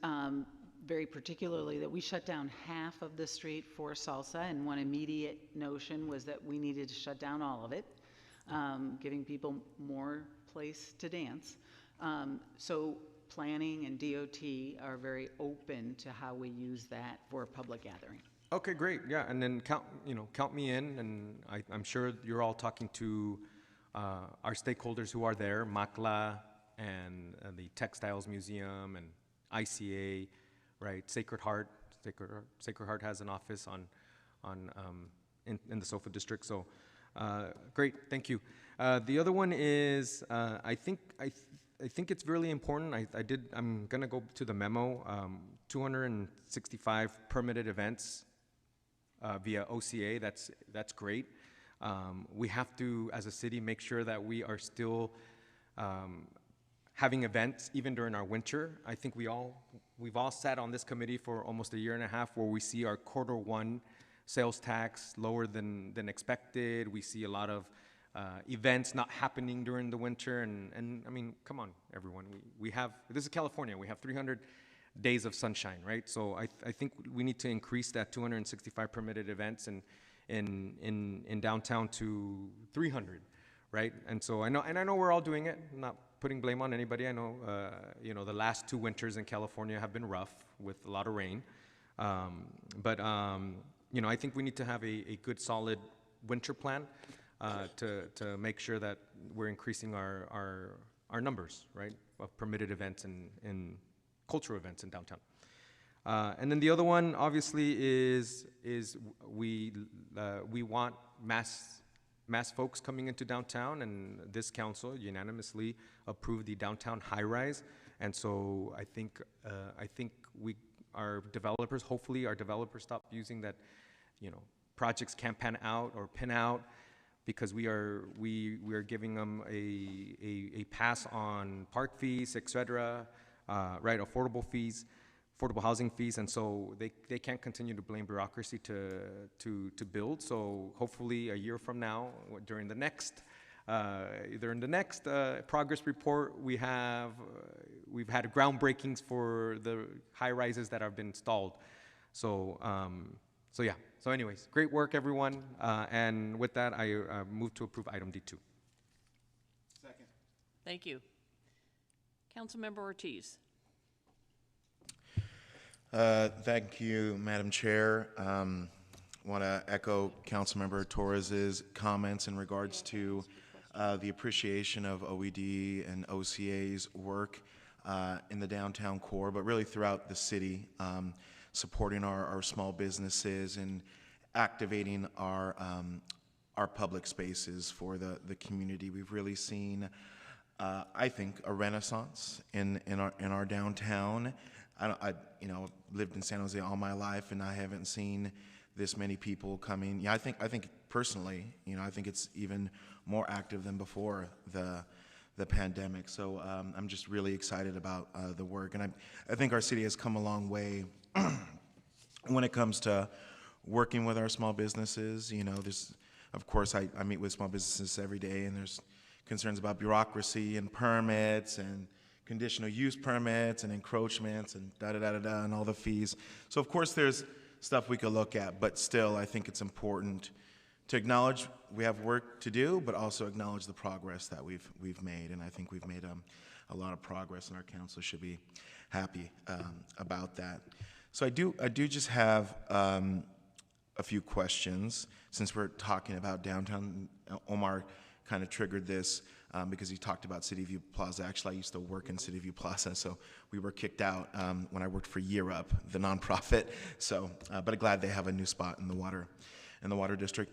very particularly that we shut down half of the street for salsa, and one immediate notion was that we needed to shut down all of it, giving people more place to dance. So planning and DOT are very open to how we use that for a public gathering. Okay, great. Yeah, and then count me in, and I'm sure you're all talking to our stakeholders who are there, MACLA and the Textiles Museum and ICA, right? Sacred Heart has an office in the Sofa District. So great, thank you. The other one is I think it's really important. I'm gonna go to the memo. 265 permitted events via OCA. That's great. We have to, as a city, make sure that we are still having events even during our winter. I think we've all sat on this committee for almost a year and a half where we see our Q1 sales tax lower than expected. We see a lot of events not happening during the winter, and I mean, come on, everyone. We have, this is California, we have 300 days of sunshine, right? So I think we need to increase that 265 permitted events in downtown to 300, right? And so I know we're all doing it. I'm not putting blame on anybody. I know, the last 2 winters in California have been rough with a lot of rain. But I think we need to have a good, solid winter plan to make sure that we're increasing our numbers, right, of permitted events and cultural events in downtown. And then the other one, obviously, is we want mass folks coming into downtown, and this council unanimously approved the downtown high-rise. And so I think our developers, hopefully our developers stop using that, projects can't pan out or pin out, because we are giving them a pass on park fees, et cetera, right, affordable housing fees, and so they can't continue to blame bureaucracy to build. So hopefully a year from now, during the next progress report, we've had groundbreakings for the high rises that have been installed. So yeah. So anyways, great work, everyone. And with that, I move to approve item D2. Second. Thank you. Councilmember Ortiz. Thank you, Madam Chair. Want to echo Councilmember Torres's comments in regards to the appreciation of OED and OCA's work in the downtown core, but really throughout the city, supporting our small businesses and activating our public spaces for the community. We've really seen, I think, a renaissance in our downtown. I lived in San Jose all my life, and I haven't seen this many people coming. Yeah, I think personally, I think it's even more active than before the pandemic. So I'm just really excited about the work, and I think our city has come a long way when it comes to working with our small businesses. There's, of course, I meet with small businesses every day, and there's concerns about bureaucracy and permits and conditional use permits and encroachments and da-da-da-da-da and all the fees. So of course there's stuff we could look at, but still I think it's important to acknowledge we have work to do, but also acknowledge the progress that we've made. And I think we've made a lot of progress, and our council should be happy about that. So I do just have a few questions, since we're talking about downtown. Omar kind of triggered this because he talked about City View Plaza. Actually, I used to work in City View Plaza, so we were kicked out when I worked for Year Up, the nonprofit. So, but I'm glad they have a new spot in the water district.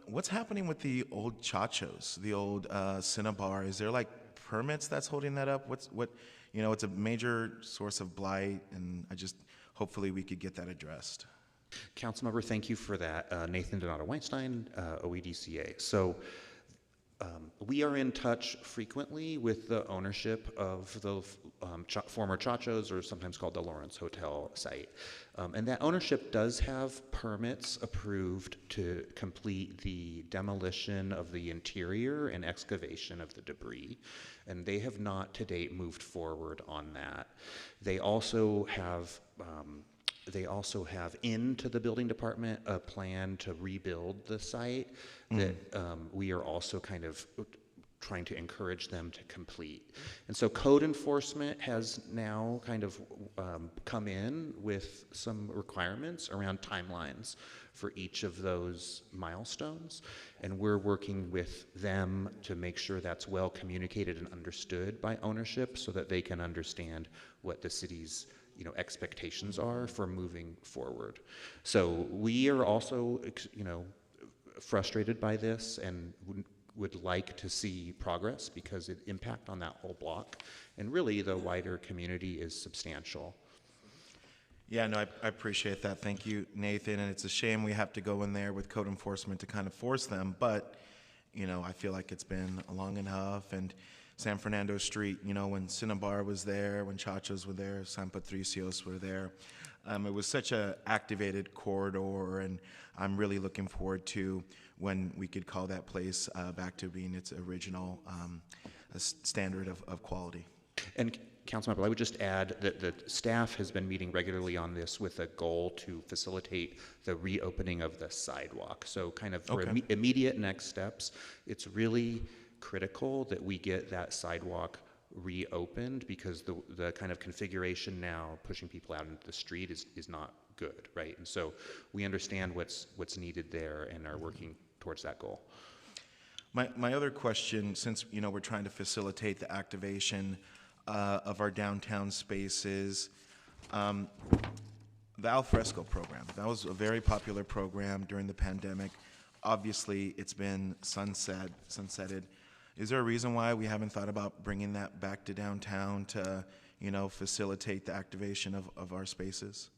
What's happening with the old Chachos, the old Cinnabar? Is there like permits that's holding that up? It's a major source of blight, and hopefully we could get that addressed. Councilmember, thank you for that. Nathan Donato Weinstein, OEDCA. So we are in touch frequently with the ownership of the former Chachos, or sometimes called the Lawrence Hotel site. And that ownership does have permits approved to complete the demolition of the interior and excavation of the debris. And they have not to date moved forward on that. They also have into the building department a plan to rebuild the site that we are also kind of trying to encourage them to complete. And so code enforcement has now kind of come in with some requirements around timelines for each of those milestones. And we're working with them to make sure that's well communicated and understood by ownership, so that they can understand what the city's expectations are for moving forward. So we are also, frustrated by this, and would like to see progress, because the impact on that whole block and really the wider community is substantial. Yeah, no, I appreciate that. Thank you, Nathan. And it's a shame we have to go in there with code enforcement to kind of force them, but I feel like it's been long enough. And San Fernando Street, when Cinnabar was there, when Chachos were there, San Patricios were there. It was such a activated corridor, and I'm really looking forward to when we could call that place back to being its original standard of quality. And Councilmember, I would just add that the staff has been meeting regularly on this with a goal to facilitate the reopening of the sidewalk. So kind of for Okay. immediate next steps, it's really critical that we get that sidewalk reopened, because the kind of configuration now pushing people out into the street is not good, right? And so we understand what's needed there and are working towards that goal. My other question, since we're trying to facilitate the activation of our downtown spaces, the Alfresco program. That was a very popular program during the pandemic. Obviously, it's been sunsetted. Is there a reason why we haven't thought about bringing that back to downtown to, facilitate the activation of our spaces?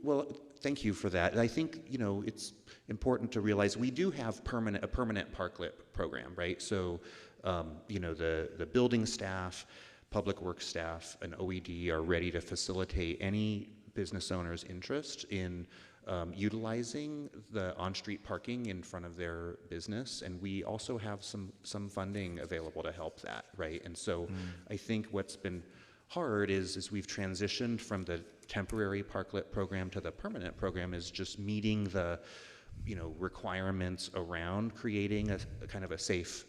Well, thank you for that. And I think, it's important to realize we do have a permanent parklet program, right? So, the building staff, public works staff, and OED are ready to facilitate any business owner's interest in utilizing the on-street parking in front of their business, and we also have some funding available to help that, right? And so I think what's been hard is we've transitioned from the temporary parklet program to the permanent program, is just meeting the requirements around creating a kind of a safe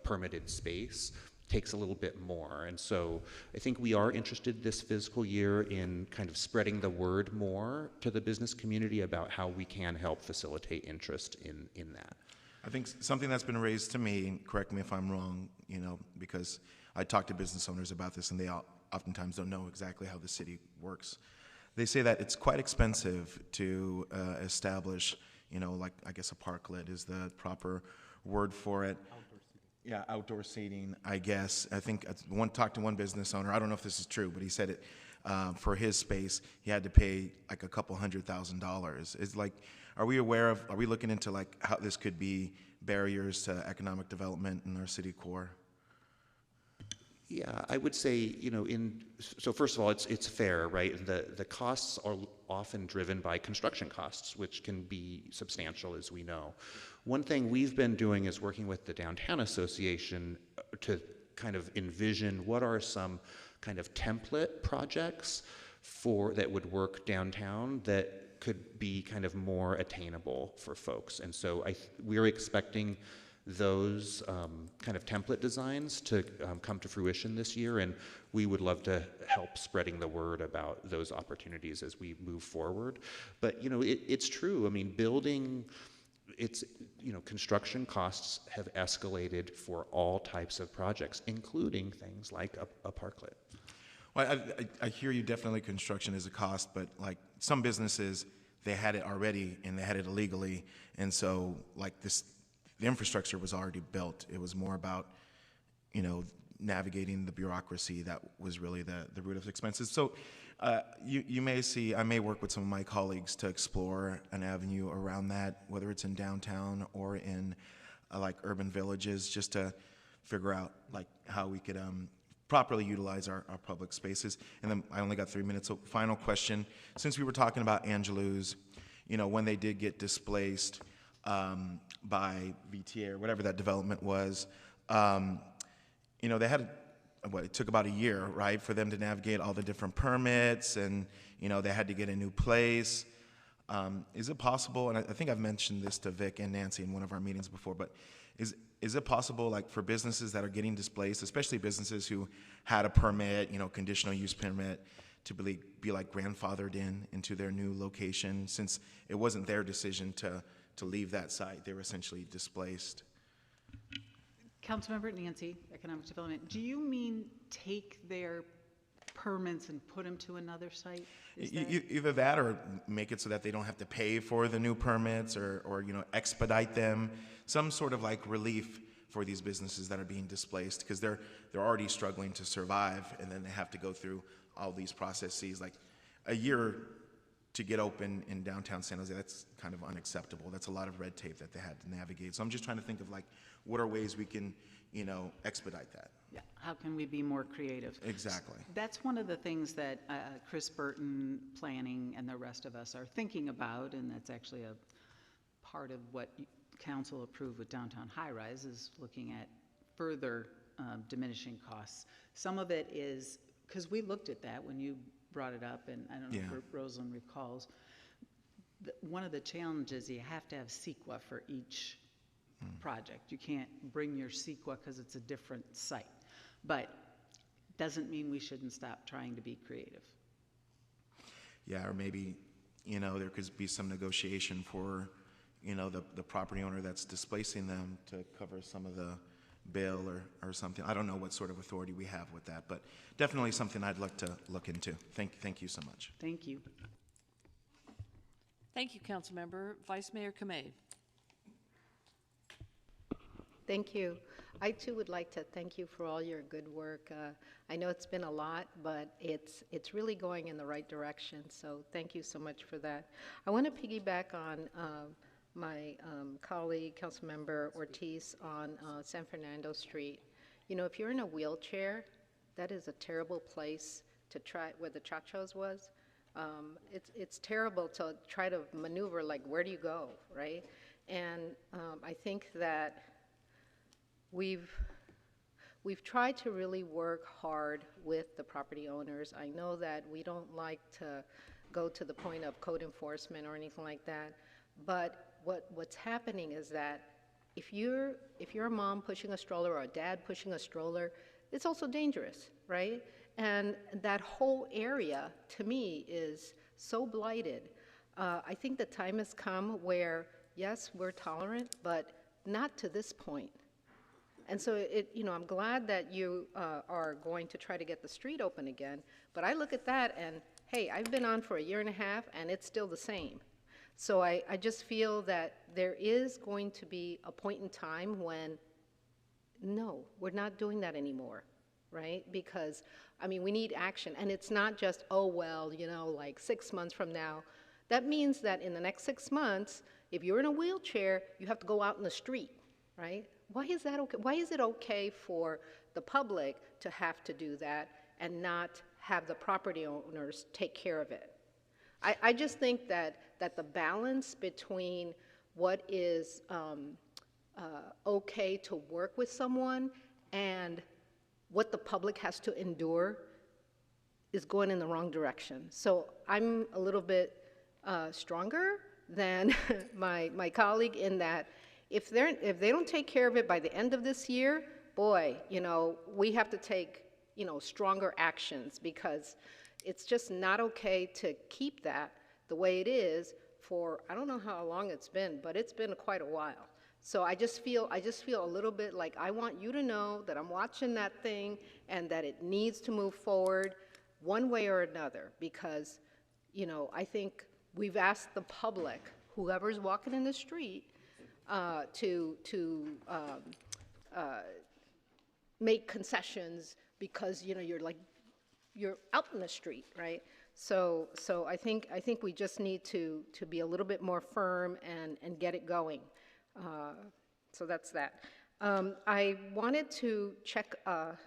permitted space takes a little bit more. And so I think we are interested this fiscal year in kind of spreading the word more to the business community about how we can help facilitate interest in that. I think something that's been raised to me, and correct me if I'm wrong, because I talk to business owners about this, and they oftentimes don't know exactly how the city works. They say that it's quite expensive to establish, like, I guess a parklet is the proper word for it. Yeah, outdoor seating, I guess. I think talked to one business owner, I don't know if this is true, but he said it, for his space, he had to pay like a couple $100,000. It's like, are we looking into like how this could be barriers to economic development in our city core? Yeah, I would say, so first of all, it's fair, right? The costs are often driven by construction costs, which can be substantial, as we know. One thing we've been doing is working with the Downtown Association to kind of envision what are some kind of template projects that would work downtown that could be kind of more attainable for folks. And so we're expecting those kind of template designs to come to fruition this year, and we would love to help spreading the word about those opportunities as we move forward. But it's true. I mean, construction costs have escalated for all types of projects, including things like a parklet. Well, I hear you, definitely construction is a cost, but like some businesses, they had it already and they had it illegally, and so like the infrastructure was already built. It was more about, navigating the bureaucracy that was really the root of expenses. So you may see, I may work with some of my colleagues to explore an avenue around that, whether it's in downtown or in like urban villages, just to figure out like how we could properly utilize our public spaces. And then I only got 3 minutes, so final question. Since we were talking about Angelou's, when they did get displaced by VTA or whatever that development was, they had, it took about a year, right, for them to navigate all the different permits, and, they had to get a new place. Is it possible, and I think I've mentioned this to Vic and Nancy in one of our meetings before, but is it possible, like, for businesses that are getting displaced, especially businesses who had a permit, conditional use permit, to be like grandfathered into their new location, since it wasn't their decision to leave that site? They were essentially displaced. Councilmember Nancy, Economic Development, do you mean take their permits and put them to another site? Either that, or make it so that they don't have to pay for the new permits, or expedite them, some sort of like relief for these businesses that are being displaced, because they're already struggling to survive, and then they have to go through all these processes. Like a year to get open in downtown San Jose, that's kind of unacceptable. That's a lot of red tape that they had to navigate. So I'm just trying to think of like, what are ways we can, expedite that? Yeah, how can we be more creative? Exactly. That's one of the things that Chris Burton, planning, and the rest of us are thinking about, and that's actually a part of what council approved with downtown high-rise, is looking at further diminishing costs. Some of it is, because we looked at that when you brought it up, and I don't know Yeah. if Rosalind recalls, one of the challenges, you have to have CEQA for each project. You can't bring your CEQA because it's a different site. But doesn't mean we shouldn't stop trying to be creative. Yeah, or maybe, there could be some negotiation for, the property owner that's displacing them to cover some of the bill or something. I don't know what sort of authority we have with that, but definitely something I'd like to look into. Thank you so much. Thank you. Thank you, Councilmember. Vice Mayor Kamei. Thank you. I too would like to thank you for all your good work. I know it's been a lot, but it's really going in the right direction, so thank you so much for that. I want to piggyback on my colleague, Councilmember Ortiz, on San Fernando Street. If you're in a wheelchair, that is a terrible place to try, where the Chachos was. It's terrible to try to maneuver, like, where do you go, right? And I think that we've tried to really work hard with the property owners. I know that we don't like to go to the point of code enforcement or anything like that, but what's happening is that if you're a mom pushing a stroller or a dad pushing a stroller, it's also dangerous, right? And that whole area, to me, is so blighted. I think the time has come where, yes, we're tolerant, but not to this point. And so, I'm glad that you are going to try to get the street open again, but I look at that and, hey, I've been on for a year and a half, and it's still the same. So I just feel that there is going to be a point in time when, no, we're not doing that anymore, right? Because, we need action, and it's not just, oh, well, like 6 months from now. That means that in the next 6 months, if you're in a wheelchair, you have to go out in the street, right? Why is that okay? Why is it okay for the public to have to do that and not have the property owners take care of it? I just think that the balance between what is okay to work with someone and what the public has to endure is going in the wrong direction. So I'm a little bit stronger than my colleague in that if they don't take care of it by the end of this year, boy, we have to take, stronger actions, because it's just not okay to keep that the way it is for, I don't know how long it's been, but it's been quite a while. So I just feel a little bit like I want you to know that I'm watching that thing and that it needs to move forward one way or another, because, I think we've asked the public, whoever's walking in the street, to make concessions because, you're out in the street, right? So I think we just need to be a little bit more firm and get it going. So that's that. I wanted to check a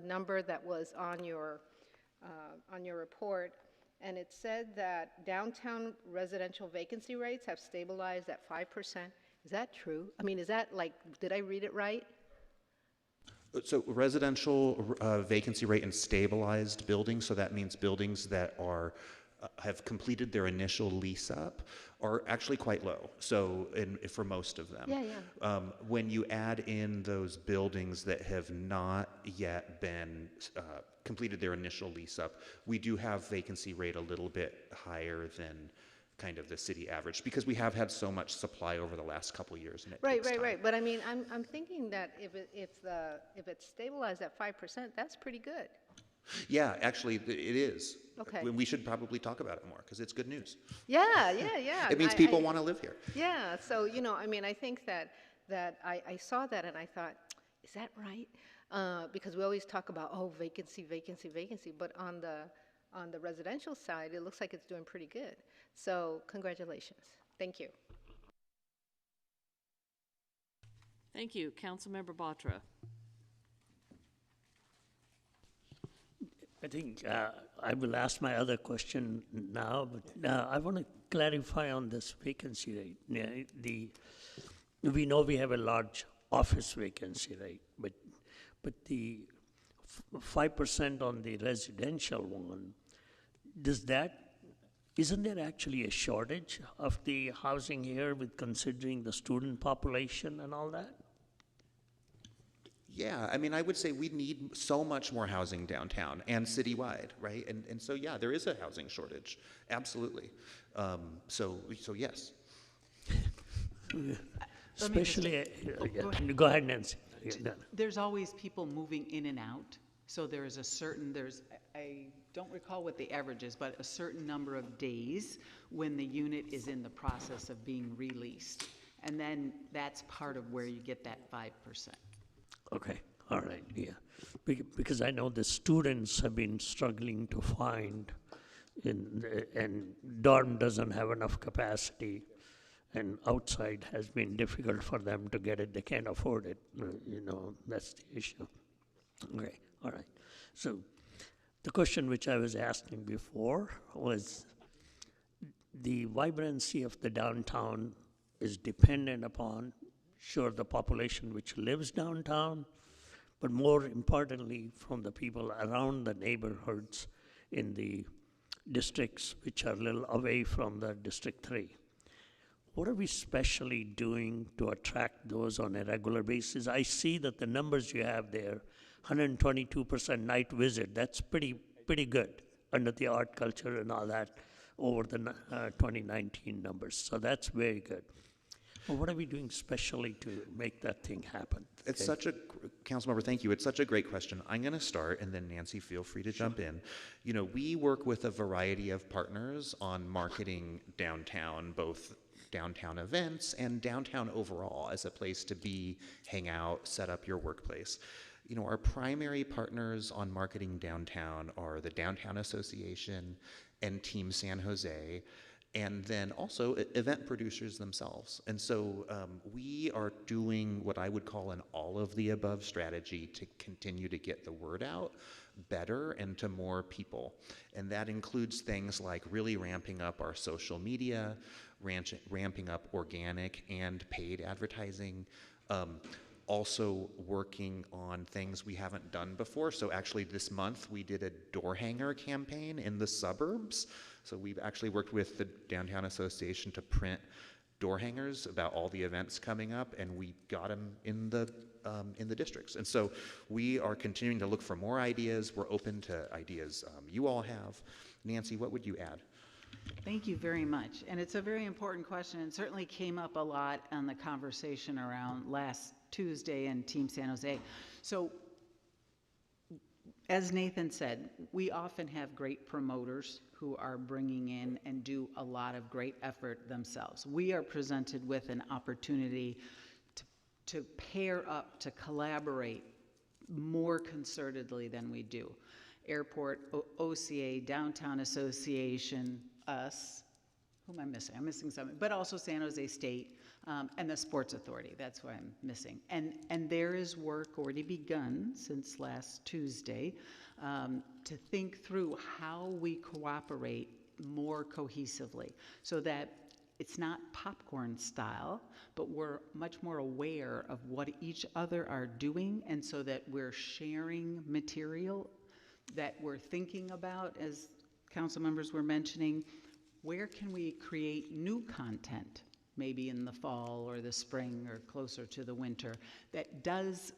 number that was on your report, and it said that downtown residential vacancy rates have stabilized at 5%. Is that true? Is that did I read it right? So residential vacancy rate in stabilized buildings, so that means buildings that are have completed their initial lease up, are actually quite low. So for most of them. Yeah. When you add in those buildings that have not yet been completed their initial lease up, we do have vacancy rate a little bit higher than kind of the city average, because we have had so much supply over the last couple of years, and it takes time. Right. But I'm thinking that if it's stabilized at 5%, that's pretty good. Yeah, actually, it is. Okay. We should probably talk about it more, because it's good news. Yeah. It means people want to live here. Yeah. So I think that I saw that and I thought, is that right? Because we always talk about vacancy, but on the residential side, it looks like it's doing pretty good. So congratulations. Thank you. Thank you. Councilmember Batra. I think I will ask my other question now, but I want to clarify on this vacancy rate. We know we have a large office vacancy rate, but the 5% on the residential one, isn't there actually a shortage of the housing here with considering the student population and all that? Yeah, I mean, I would say we need so much more housing downtown and citywide, right? And so, yeah, there is a housing shortage, absolutely. So yes. Especially, go ahead. go ahead, Nancy. Yeah, no. There's always people moving in and out, so there's a certain, I don't recall what the average is, but a certain number of days when the unit is in the process of being released. And then that's part of where you get that 5%. Okay, all right, yeah. Because I know the students have been struggling to find, and dorm doesn't have enough capacity, and outside has been difficult for them to get it. They can't afford it, that's the issue. Okay, all right. So the question which I was asking before was, the vibrancy of the downtown is dependent upon, sure, the population which lives downtown, but more importantly, from the people around the neighborhoods in the districts which are a little away from the District 3. What are we specially doing to attract those on a regular basis? I see that the numbers you have there, 122% night visit, that's pretty good under the art, culture, and all that over the 2019 numbers. So that's very good. Well, what are we doing specially to make that thing happen? It's such a, Councilmember, thank you. It's such a great question. I'm going to start, and then Nancy, feel free to jump in. We work with a variety of partners on marketing downtown, both downtown events and downtown overall as a place to be, hang out, set up your workplace. Our primary partners on marketing downtown are the Downtown Association and Team San Jose, and then also event producers themselves. And so we are doing what I would call an all-of-the-above strategy to continue to get the word out better and to more people. And that includes things like really ramping up our social media, ramping up organic and paid advertising, also working on things we haven't done before. So actually this month we did a door hanger campaign in the suburbs. So we've actually worked with the Downtown Association to print door hangers about all the events coming up, and we got them in the districts. And so we are continuing to look for more ideas. We're open to ideas you all have. Nancy, what would you add? Thank you very much. And it's a very important question, and certainly came up a lot on the conversation around last Tuesday and Team San Jose. So as Nathan said, we often have great promoters who are bringing in and do a lot of great effort themselves. We are presented with an opportunity to pair up, to collaborate more concertedly than we do. Airport, OCA, Downtown Association, us, who am I missing? I'm missing something, but also San Jose State, and the Sports Authority. That's what I'm missing. And there is work already begun since last Tuesday to think through how we cooperate more cohesively so that it's not popcorn style, but we're much more aware of what each other are doing, and so that we're sharing material that we're thinking about, as council members were mentioning. Where can we create new content, maybe in the fall or the spring or closer to the winter, that does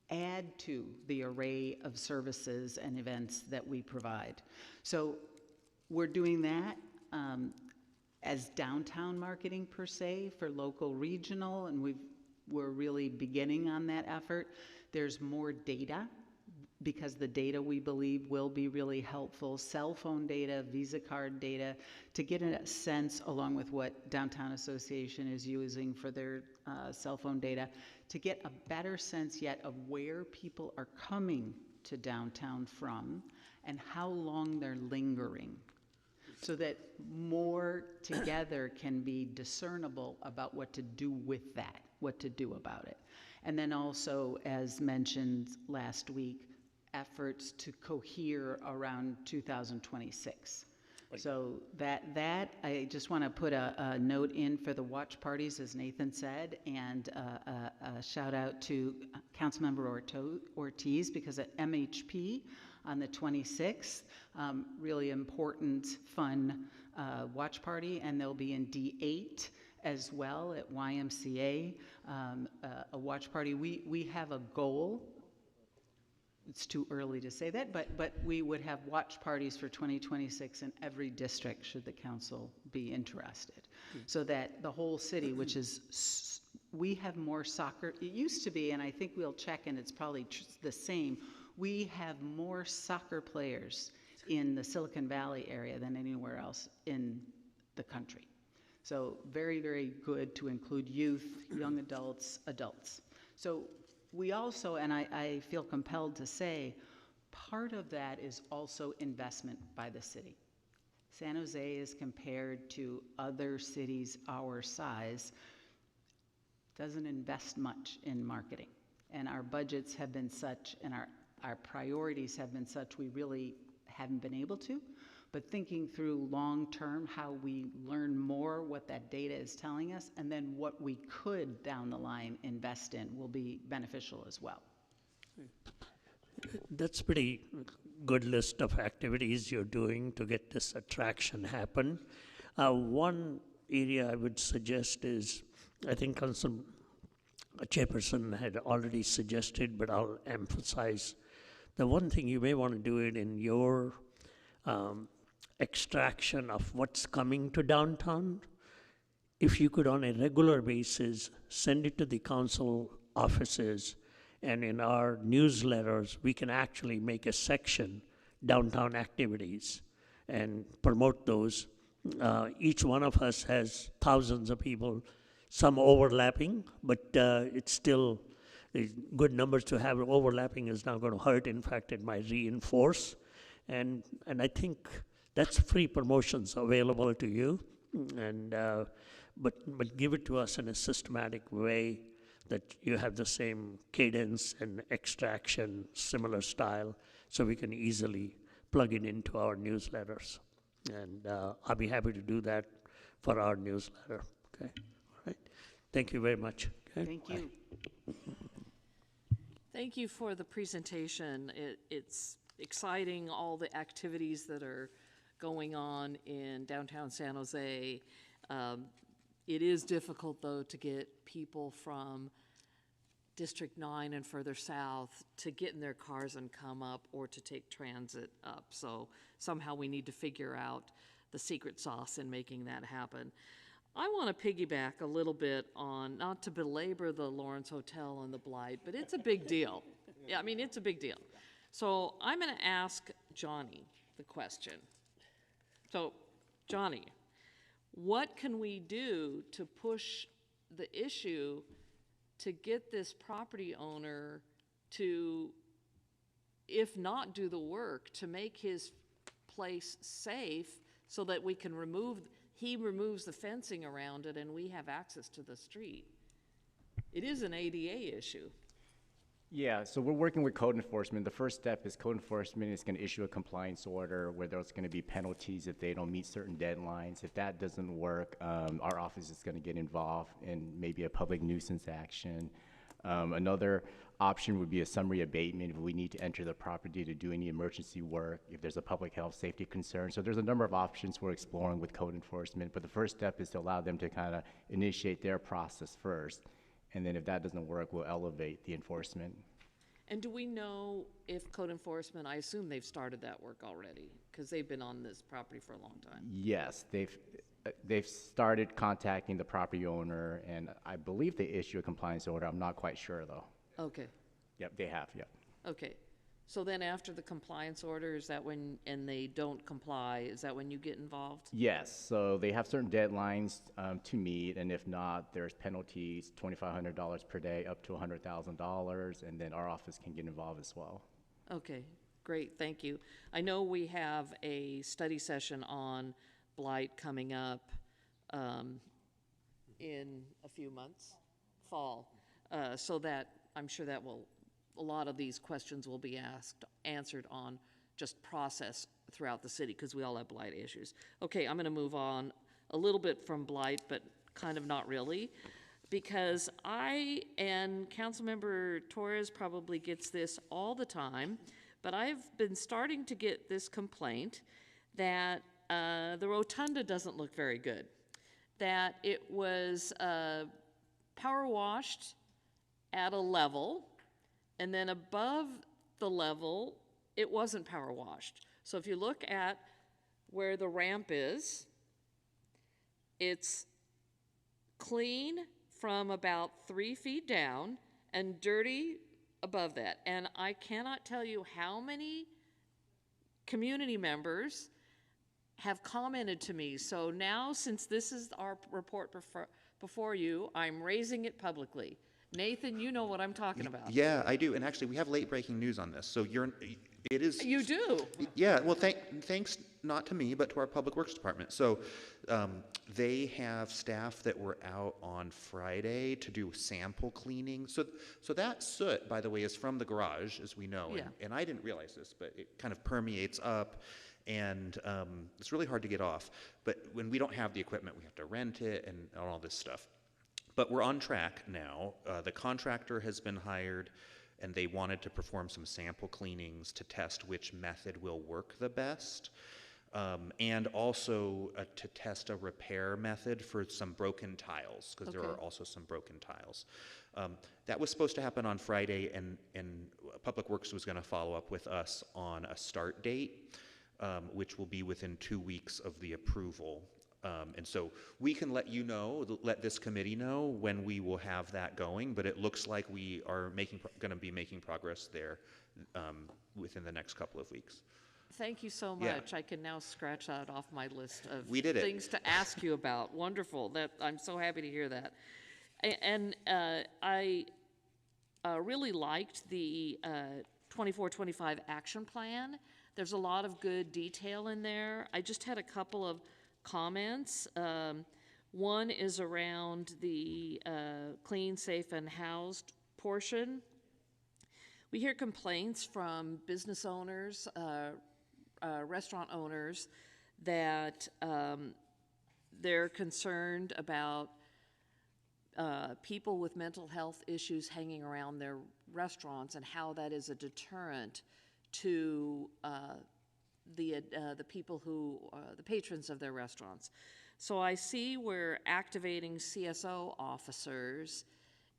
add to the array of services and events that we provide? So we're doing that as downtown marketing per se for local regional, and we're really beginning on that effort. There's more data, because the data we believe will be really helpful, cell phone data, Visa card data, to get a sense, along with what Downtown Association is using for their cell phone data, to get a better sense yet of where people are coming to downtown from and how long they're lingering, so that more together can be discernible about what to do with that, what to do about it. And then also, as mentioned last week, efforts to cohere around 2026. So that I just want to put a note in for the watch parties, as Nathan said, and a shout out to Councilmember Ortiz, because at MHP on the 26th, really important, fun watch party, and they'll be in D8 as well at YMCA, a watch party. We have a goal. It's too early to say that, but we would have watch parties for 2026 in every district should the council be interested. So that the whole city, which is, we have more soccer, it used to be, and I think we'll check and it's probably the same, we have more soccer players in the Silicon Valley area than anywhere else in the country. So very, very good to include youth, young adults, adults. So we also, and I feel compelled to say, part of that is also investment by the city. San Jose is compared to other cities our size, doesn't invest much in marketing. And our budgets have been such, and our priorities have been such, we really haven't been able to. But thinking through long-term, how we learn more what that data is telling us, and then what we could down the line invest in will be beneficial as well. That's pretty good list of activities you're doing to get this attraction happen. One area I would suggest is, I think Council Chairperson had already suggested, but I'll emphasize, the one thing you may want to do it in your extraction of what's coming to downtown. If you could on a regular basis send it to the council offices, and in our newsletters we can actually make a section, downtown activities, and promote those. Each one of us has thousands of people, some overlapping, but it's still good numbers to have. Overlapping is not going to hurt. In fact, it might reinforce. And I think that's free promotions available to you, and but give it to us in a systematic way that you have the same cadence and extraction, similar style, so we can easily plug it into our newsletters. And I'll be happy to do that for our newsletter. Okay, all right. Thank you very much. Okay? Thank you. Thank you for the presentation. It's exciting, all the activities that are going on in downtown San Jose. It is difficult, though, to get people from District 9 and further south to get in their cars and come up, or to take transit up. So somehow we need to figure out the secret sauce in making that happen. I want to piggyback a little bit on, not to belabor the Lawrence Hotel and the blight, but it's a big deal. Yeah, I mean, it's a big deal. So I'm going to ask Johnny the question. So, Johnny, what can we do to push the issue to get this property owner to, if not do the work, to make his place safe so that we can he removes the fencing around it and we have access to the street? It is an ADA issue. Yeah, so we're working with code enforcement. The first step is code enforcement is going to issue a compliance order where there's going to be penalties if they don't meet certain deadlines. If that doesn't work, our office is going to get involved in maybe a public nuisance action. Another option would be a summary abatement if we need to enter the property to do any emergency work, if there's a public health safety concern. So there's a number of options we're exploring with code enforcement, but the first step is to allow them to kind of initiate their process first. And then if that doesn't work, we'll elevate the enforcement. And do we know if code enforcement, I assume they've started that work already, because they've been on this property for a long time? Yes, they've started contacting the property owner, and I believe they issue a compliance order. I'm not quite sure, though. Okay, Yep, they have, yep. okay. So then after the compliance order, is that when, and they don't comply, is that when you get involved? Yes, so they have certain deadlines to meet, and if not, there's penalties, $2,500 per day, up to $100,000, and then our office can get involved as well. Okay, great, thank you. I know we have a study session on blight coming up in a few months, fall, so that, I'm sure that will a lot of these questions will be answered on just process throughout the city, because we all have blight issues. Okay, I'm gonna move on a little bit from blight, but kind of not really, because I, and Councilmember Torres probably gets this all the time, but I've been starting to get this complaint that the rotunda doesn't look very good, that it was power washed at a level, and then above the level, it wasn't power washed. So if you look at where the ramp is, it's clean from about 3 feet down and dirty above that. And I cannot tell you how many community members have commented to me. So now, since this is our report before you, I'm raising it publicly. Nathan, you know what I'm talking about. Yeah, I do. And actually, we have late breaking news on this. So it is. You do? Yeah, well, thanks not to me, but to our Public Works Department. So they have staff that were out on Friday to do sample cleaning. So that soot, by the way, is from the garage, as we know. Yeah. And I didn't realize this, but it kind of permeates up. And it's really hard to get off. But when we don't have the equipment, we have to rent it and all this stuff. But we're on track now. The contractor has been hired, and they wanted to perform some sample cleanings to test which method will work the best, and also to test a repair method for some broken tiles, because there are also some broken tiles. That was supposed to happen on Friday, and Public Works was going to follow up with us on a start date, which will be within 2 weeks of the approval. And so we can let you know, let this committee know when we will have that going, but it looks like we are going to be making progress there within the next couple of weeks. Thank you so Yeah. much. I can now scratch that off my list of We did it. things to ask you about. Wonderful. I'm so happy to hear that. And I really liked the 24-25 action plan. There's a lot of good detail in there. I just had a couple of comments. One is around the clean, safe, and housed portion. We hear complaints from business owners, restaurant owners, that they're concerned about people with mental health issues hanging around their restaurants, and how that is a deterrent to the people who, the patrons of their restaurants. So I see we're activating CSO officers.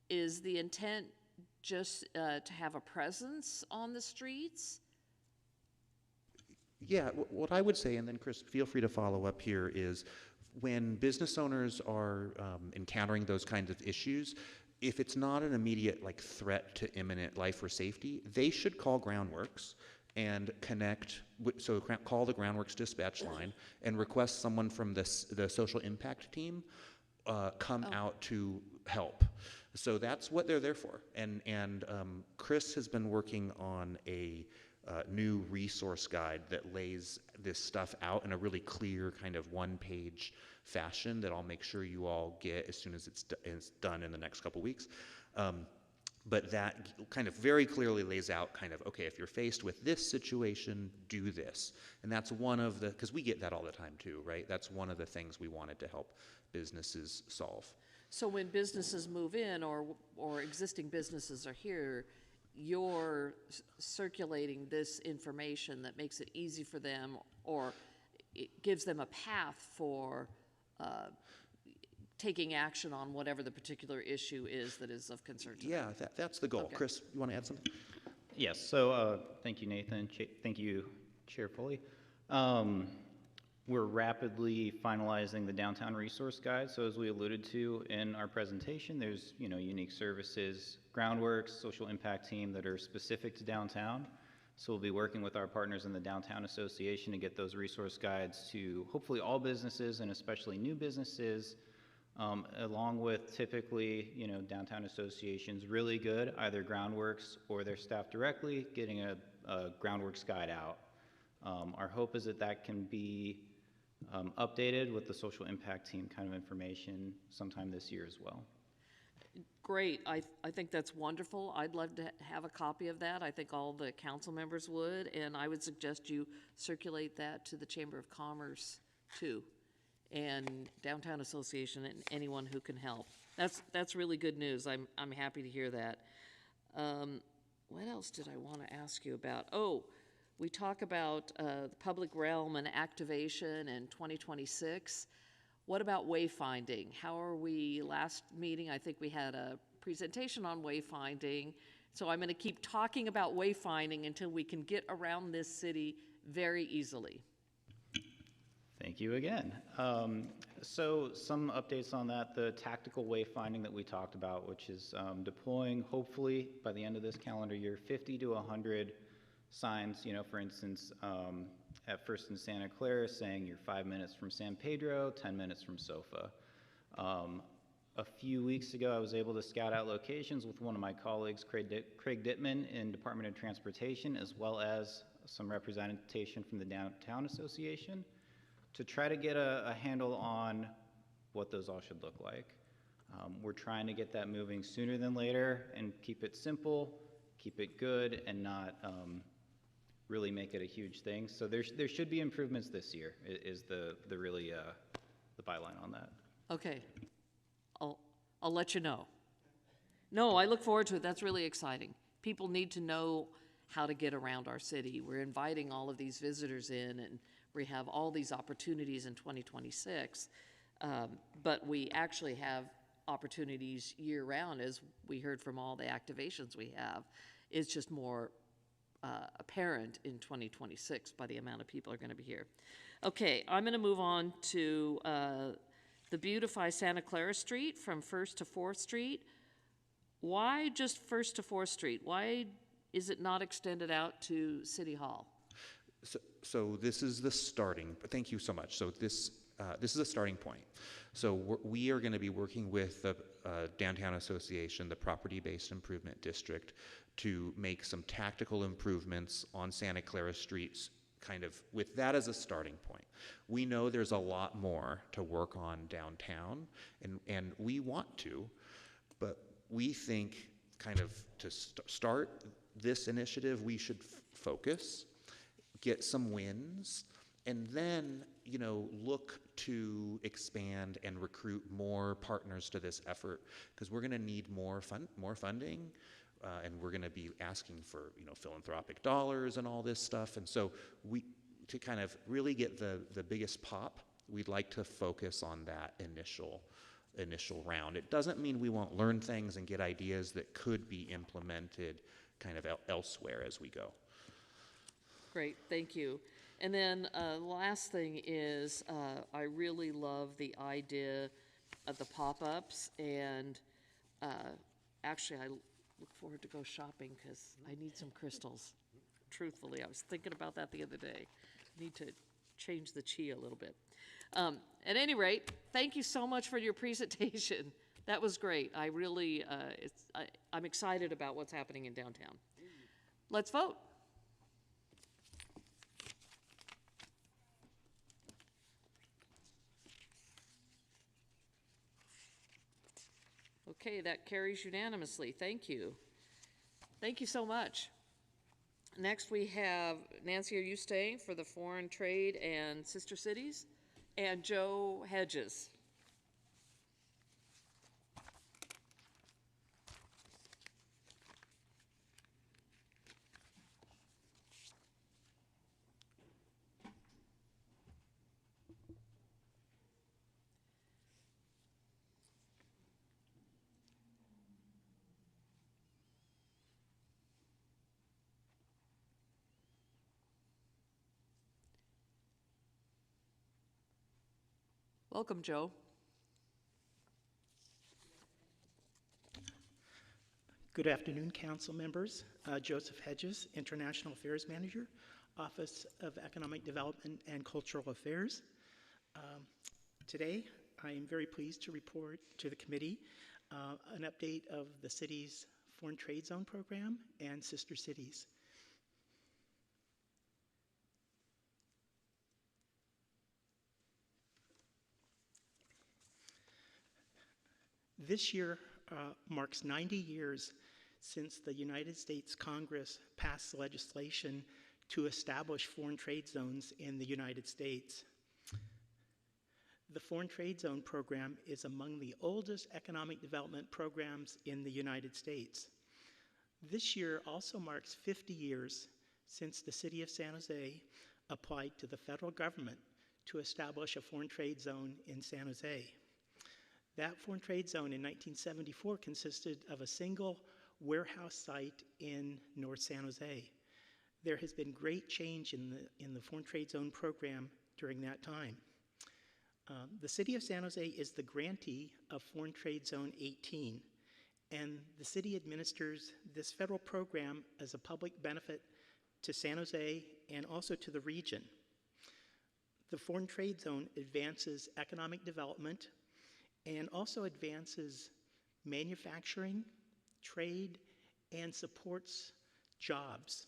Is the intent just to have a presence on the streets? Yeah, what I would say, and then Chris, feel free to follow up here, is when business owners are encountering those kinds of issues, if it's not an immediate threat to imminent life or safety, they should call Groundworks and connect, so call the Groundworks dispatch line and request someone from the social impact team come out to help. So that's what they're there for. And Chris has been working on a new resource guide that lays this stuff out in a really clear kind of one-page fashion that I'll make sure you all get as soon as it's done in the next couple weeks. But that kind of very clearly lays out kind of, okay, if you're faced with this situation, do this. And that's one of the, because we get that all the time too, right? That's one of the things we wanted to help businesses solve. So when businesses move in, or existing businesses are here, you're circulating this information that makes it easy for them, or it gives them a path for taking action on whatever the particular issue is that is of concern to them. Yeah, that's the goal. Okay. Chris, you want to add something? Yes, so thank you, Nathan. Thank you, Chair Foley. We're rapidly finalizing the downtown resource guide. So as we alluded to in our presentation, there's unique services, Groundworks, social impact team that are specific to downtown. So we'll be working with our partners in the Downtown Association to get those resource guides to hopefully all businesses, and especially new businesses, along with typically, downtown associations really good, either Groundworks or their staff directly, getting a Groundworks guide out. Our hope is that can be updated with the social impact team kind of information sometime this year as well. Great. I think that's wonderful. I'd love to have a copy of that. I think all the council members would, and I would suggest you circulate that to the Chamber of Commerce too, and Downtown Association and anyone who can help. That's really good news. I'm happy to hear that. What else did I want to ask you about? Oh, we talk about the public realm and activation in 2026. What about wayfinding? How are we, last meeting, I think we had a presentation on wayfinding. So I'm going to keep talking about wayfinding until we can get around this city very easily. Thank you again. So some updates on that, the tactical wayfinding that we talked about, which is deploying, hopefully, by the end of this calendar year, 50 to 100 signs, for instance, at first in Santa Clara saying you're 5 minutes from San Pedro, 10 minutes from SOFA. A few weeks ago, I was able to scout out locations with one of my colleagues, Craig Dittman in Department of Transportation, as well as some representation from the Downtown Association, to try to get a handle on what those all should look like. We're trying to get that moving sooner than later and keep it simple, keep it good, and not really make it a huge thing. So there should be improvements this year, is the really the byline on that. Okay, I'll let you know. No, I look forward to it. That's really exciting. People need to know how to get around our city. We're inviting all of these visitors in, and we have all these opportunities in 2026. But we actually have opportunities year-round, as we heard from all the activations we have. It's just more apparent in 2026 by the amount of people are going to be here. Okay, I'm going to move on to the Beautify Santa Clara Street from 1st to 4th Street. Why just 1st to 4th Street? Why is it not extended out to City Hall? So this is the starting, thank you so much. So this is a starting point. So we are going to be working with the Downtown Association, the Property-Based Improvement District, to make some tactical improvements on Santa Clara Streets, kind of with that as a starting point. We know there's a lot more to work on downtown, and we want to, but we think kind of to start this initiative, we should focus, get some wins, and then, look to expand and recruit more partners to this effort, because we're going to need more funding, and we're going to be asking for, philanthropic dollars and all this stuff. And so to kind of really get the biggest pop, we'd like to focus on that initial round. It doesn't mean we won't learn things and get ideas that could be implemented kind of elsewhere as we go. Great, thank you. And then last thing is I really love the idea of the pop-ups, and actually I look forward to go shopping because I need some crystals. Truthfully, I was thinking about that the other day. I need to change the chi a little bit. At any rate, thank you so much for your presentation. That was great. I really, I'm excited about what's happening in downtown. Let's vote. Okay, that carries unanimously. Thank you. Thank you so much. Next we have, Nancy, are you staying for the foreign trade and sister cities? And Joe Hedges. Welcome, Joe. Good afternoon, council members. Joseph Hedges, International Affairs Manager, Office of Economic Development and Cultural Affairs. Today, I am very pleased to report to the committee an update of the city's Foreign Trade Zone program and sister cities. This year, marks 90 years since the United States Congress passed legislation to establish foreign trade zones in the United States. The Foreign Trade Zone program is among the oldest economic development programs in the United States. This year also marks 50 years since the city of San Jose applied to the federal government to establish a foreign trade zone in San Jose. That foreign trade zone in 1974 consisted of a single warehouse site in North San Jose. There has been great change in the foreign trade zone program during that time. The city of San Jose is the grantee of Foreign Trade Zone 18, and the city administers this federal program as a public benefit to San Jose and also to the region. The Foreign Trade Zone advances economic development and also advances manufacturing, trade, and supports jobs.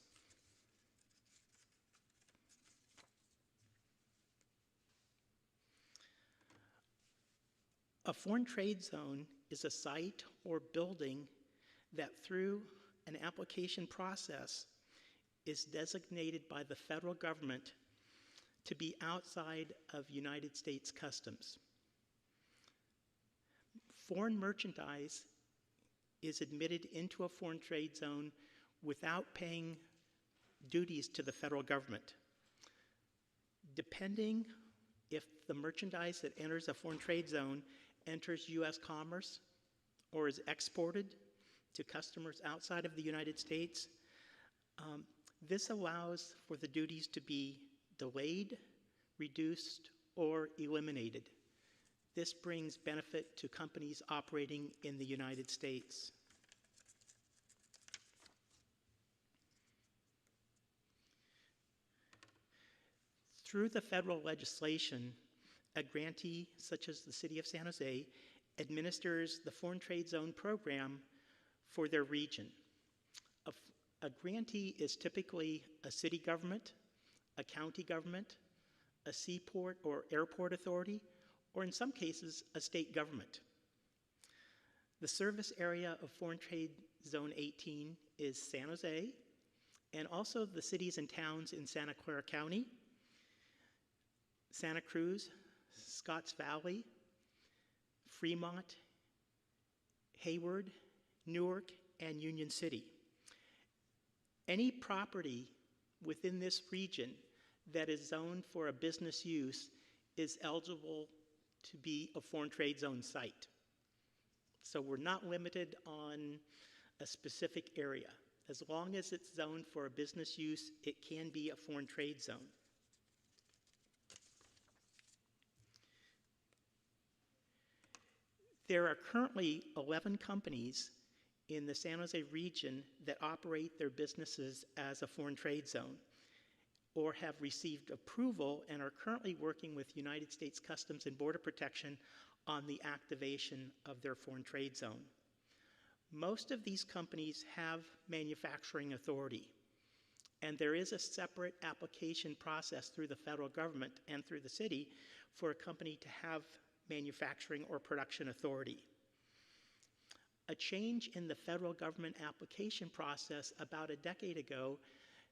A foreign trade zone is a site or building that through an application process is designated by the federal government to be outside of United States customs. Foreign merchandise is admitted into a foreign trade zone without paying duties to the federal government. Depending if the merchandise that enters a foreign trade zone enters U.S. commerce or is exported to customers outside of the United States, this allows for the duties to be delayed, reduced, or eliminated. This brings benefit to companies operating in the United States. Through the federal legislation, a grantee, such as the City of San Jose, administers the Foreign Trade Zone program for their region. A grantee is typically a city government, a county government, a seaport or airport authority, or in some cases, a state government. The service area of Foreign Trade Zone 18 is San Jose, and also the cities and towns in Santa Clara County, Santa Cruz, Scotts Valley, Fremont, Hayward, Newark, and Union City. Any property within this region that is zoned for a business use is eligible to be a foreign trade zone site. So we're not limited on a specific area. As long as it's zoned for a business use, it can be a foreign trade zone. There are currently 11 companies in the San Jose region that operate their businesses as a foreign trade zone or have received approval and are currently working with United States Customs and Border Protection on the activation of their foreign trade zone. Most of these companies have manufacturing authority, and there is a separate application process through the federal government and through the city for a company to have manufacturing or production authority. A change in the federal government application process about a decade ago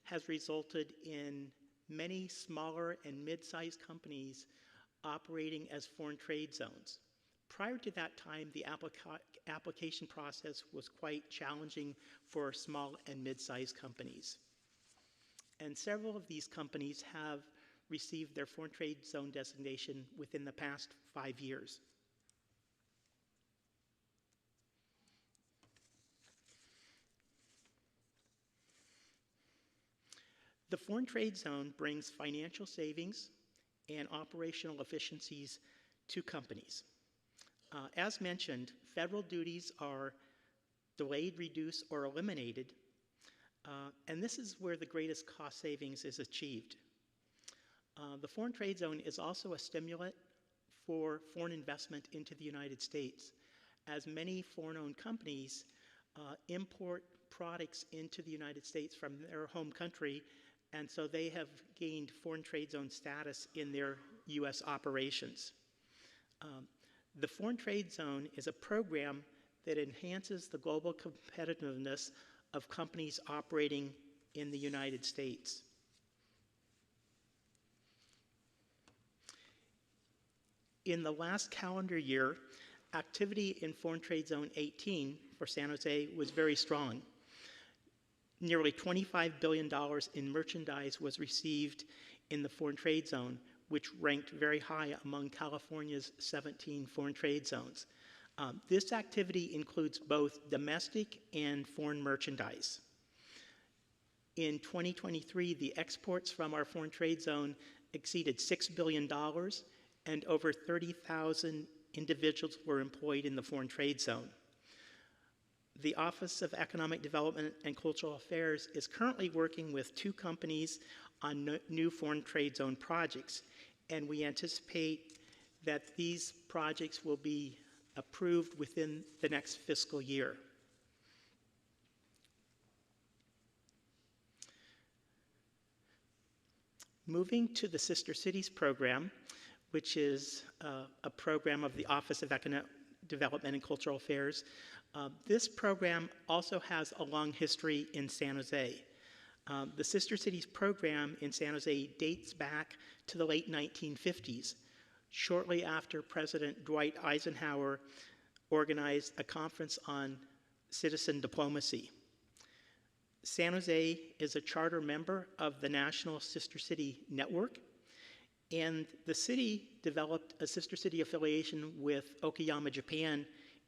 has resulted in many smaller and mid-sized companies operating as foreign trade zones. Prior to that time, the application process was quite challenging for small and mid-sized companies. And several of these companies have received their foreign trade zone designation within the past 5 years. The foreign trade zone brings financial savings and operational efficiencies to companies. As mentioned, federal duties are delayed, reduced, or eliminated, and this is where the greatest cost savings is achieved. The foreign trade zone is also a stimulant for foreign investment into the United States, as many foreign-owned companies import products into the United States from their home country, and so they have gained foreign trade zone status in their U.S. operations. The foreign trade zone is a program that enhances the global competitiveness of companies operating in the United States. In the last calendar year, activity in Foreign Trade Zone 18 for San Jose was very strong. Nearly $25 billion in merchandise was received in the Foreign Trade Zone, which ranked very high among California's 17 foreign trade zones. This activity includes both domestic and foreign merchandise. In 2023, the exports from our foreign trade zone exceeded $6 billion, and over 30,000 individuals were employed in the foreign trade zone. The Office of Economic Development and Cultural Affairs is currently working with 2 companies on new foreign trade zone projects, and we anticipate that these projects will be approved within the next fiscal year. Moving to the Sister Cities program, which is a program of the Office of Economic Development and Cultural Affairs. This program also has a long history in San Jose. The Sister Cities program in San Jose dates back to the late 1950s, shortly after President Dwight Eisenhower organized a conference on citizen diplomacy. San Jose is a charter member of the National Sister City Network, and the city developed a sister city affiliation with Okayama, Japan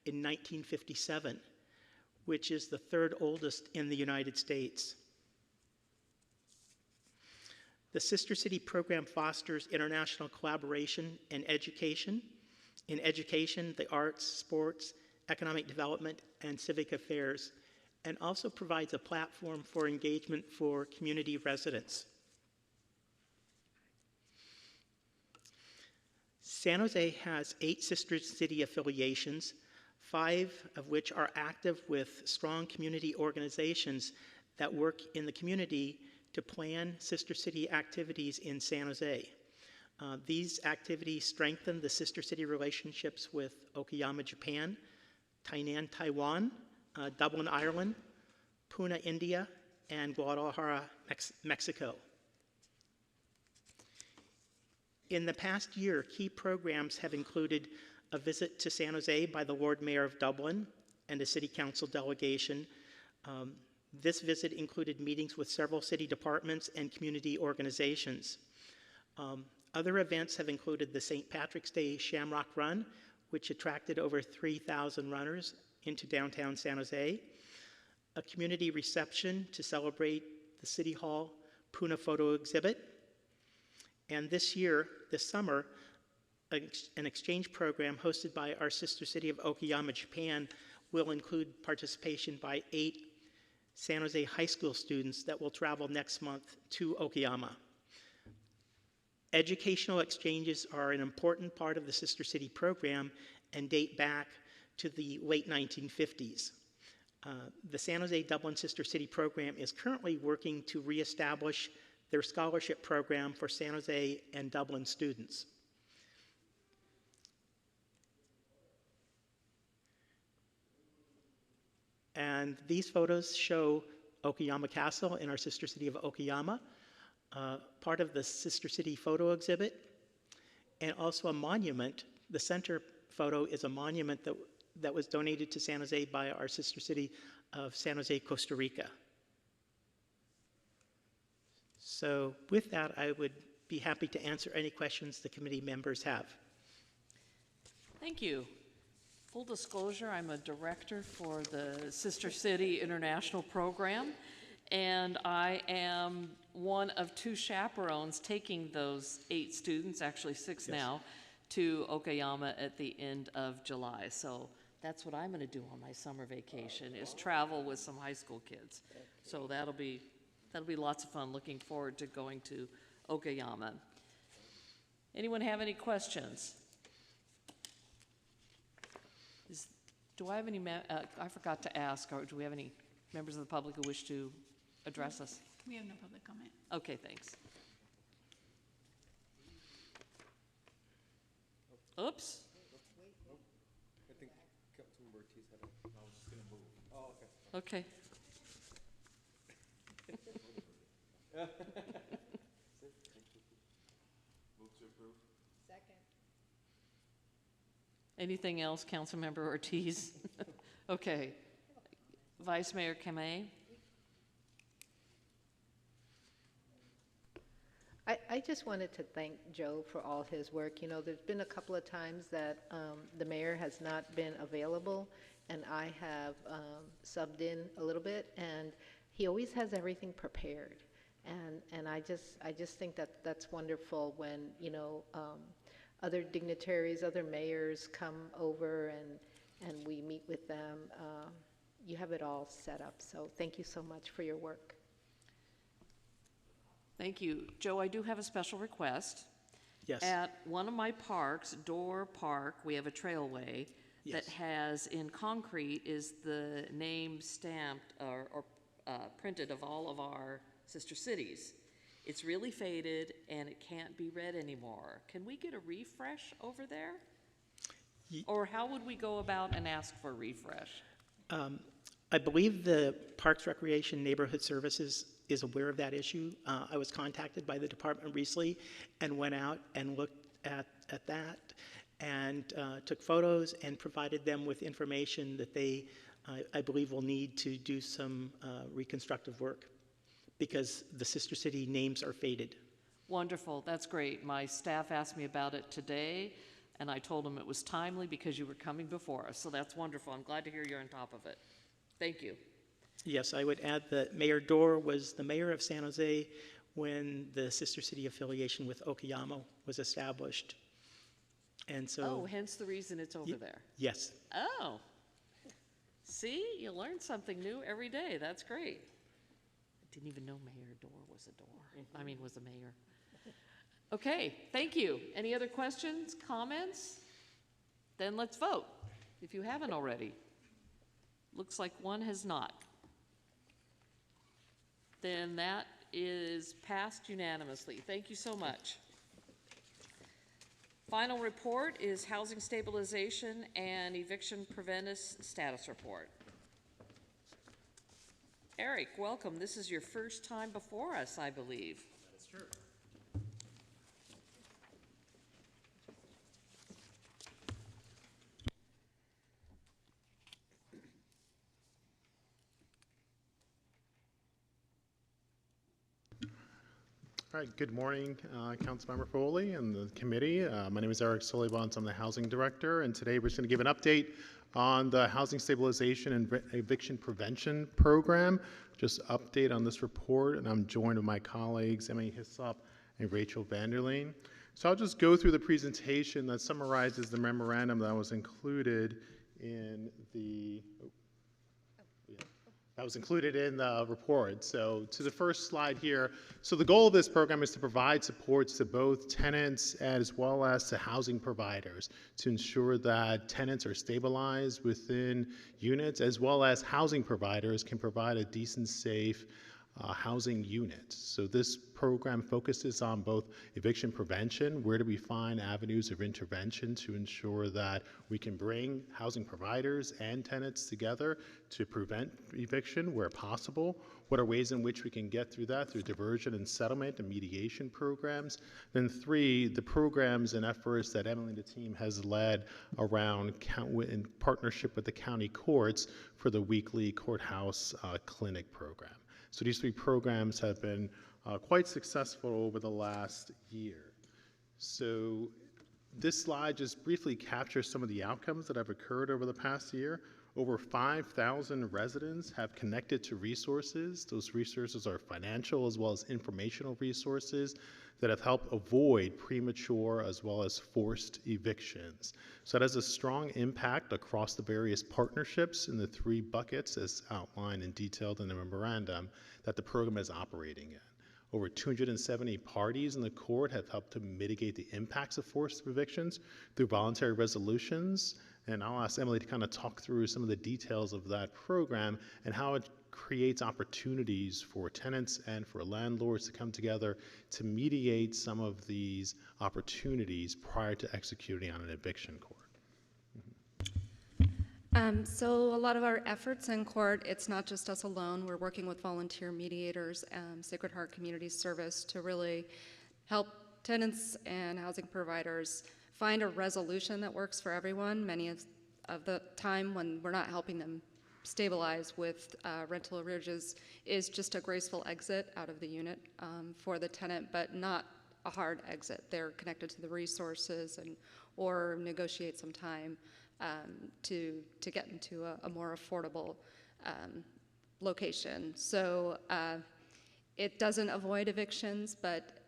in 1957, which is the 3rd oldest in the United States. The Sister City program fosters international collaboration and education. In education, the arts, sports, economic development, and civic affairs, and also provides a platform for engagement for community residents. San Jose has 8 sister city affiliations, 5 of which are active with strong community organizations that work in the community to plan sister city activities in San Jose. These activities strengthen the sister city relationships with Okayama, Japan, Tainan, Taiwan, Dublin, Ireland, Pune, India, and Guadalajara, Mexico. In the past year, key programs have included a visit to San Jose by the Lord Mayor of Dublin and a City Council delegation. This visit included meetings with several city departments and community organizations. Other events have included the St. Patrick's Day Shamrock Run, which attracted over 3,000 runners into downtown San Jose, a community reception to celebrate the City Hall Pune photo exhibit, and this year, this summer, an exchange program hosted by our sister city of Okayama, Japan, will include participation by 8 San Jose high school students that will travel next month to Okayama. Educational exchanges are an important part of the Sister City program and date back to the late 1950s. The San Jose Dublin Sister City program is currently working to reestablish their scholarship program for San Jose and Dublin students. And these photos show Okayama Castle in our sister city of Okayama, part of the Sister City photo exhibit, and also a monument. The center photo is a monument that was donated to San Jose by our sister city of San Jose, Costa Rica. So with that, I would be happy to answer any questions the committee members have. Thank you. Full disclosure, I'm a director for the Sister City International Program, and I am one of 2 chaperones taking those 8 students, actually 6 now, to Okayama at the end of July. So that's what I'm going to do on my summer vacation, is travel with some high school kids. So that'll be lots of fun. Looking forward to going to Okayama. Anyone have any questions? Do I have any, I forgot to ask, or do we have any members of the public who wish to address us? We have no public comment. Okay, thanks. Oops. I think Councilmember Okay. Anything else, Councilmember Ortiz? Okay. Vice Mayor Kamei? I just wanted to thank Joe for all his work. You know, there's been a couple of times that the mayor has not been available, and I have subbed in a little bit, and he always has everything prepared. And I just think that that's wonderful when, you know, other dignitaries, other mayors come over and we meet with them. You have it all set up. So thank you so much for your work. Thank you. Joe, I do have a special request. Yes. At one of my parks, Door Park, we have a trailway that Yes. has in concrete is the name stamped or printed of all of our sister cities. It's really faded and it can't be read anymore. Can we get a refresh over there? Or how would we go about and ask for a refresh? I believe the Parks, Recreation, Neighborhood Services is aware of that issue. I was contacted by the department recently and went out and looked at that and took photos and provided them with information that they, I believe, will need to do some reconstructive work because the sister city names are faded. Wonderful, that's great. My staff asked me about it today, and I told them it was timely because you were coming before us, so that's wonderful. I'm glad to hear you're on top of it. Thank you. Yes, I would add that Mayor Dorr was the mayor of San Jose when the sister city affiliation with Okayama was established. And so. Oh, hence the reason it's over there. Yes. Oh, see, you learn something new every day. That's great. I didn't even know Mayor Dorr was a was a mayor. Okay, thank you. Any other questions, comments? Then let's vote, if you haven't already. Looks like one has not. Then that is passed unanimously. Thank you so much. Final report is housing stabilization and eviction preventive status report. Eric, welcome. This is your first time before us, I believe. That's true. All right, good morning, Councilmember Foley and the committee. My name is Eric Solibans. I'm the Housing Director, and today we're just going to give an update on the Housing Stabilization and Eviction Prevention Program. Just update on this report, and I'm joined with my colleagues, Emily Hyslop and Rachel Vanderleen. So I'll just go through the presentation that summarizes the memorandum that was included in the report. So to the first slide here, so the goal of this program is to provide supports to both tenants as well as to housing providers to ensure that tenants are stabilized within units as well as housing providers can provide a decent, safe housing unit. So this program focuses on both eviction prevention, where do we find avenues of intervention to ensure that we can bring housing providers and tenants together to prevent eviction where possible. What are ways in which we can get through that through diversion and settlement and mediation programs. Then 3, the programs and efforts that Emily and the team has led around in partnership with the county courts for the weekly courthouse clinic program. So these 3 programs have been quite successful over the last year. So this slide just briefly captures some of the outcomes that have occurred over the past year. Over 5,000 residents have connected to resources. Those resources are financial as well as informational resources that have helped avoid premature as well as forced evictions. So that has a strong impact across the various partnerships in the 3 buckets as outlined and detailed in the memorandum that the program is operating in. Over 270 parties in the court have helped to mitigate the impacts of forced evictions through voluntary resolutions. And I'll ask Emily to kind of talk through some of the details of that program and how it creates opportunities for tenants and for landlords to come together to mediate some of these opportunities prior to executing on an eviction court. So a lot of our efforts in court, it's not just us alone. We're working with volunteer mediators, Sacred Heart Community Service, to really help tenants and housing providers find a resolution that works for everyone. Many of the time when we're not helping them stabilize with rental arrearages is just a graceful exit out of the unit for the tenant, but not a hard exit. They're connected to the resources or negotiate some time to get into a more affordable location. So it doesn't avoid evictions, but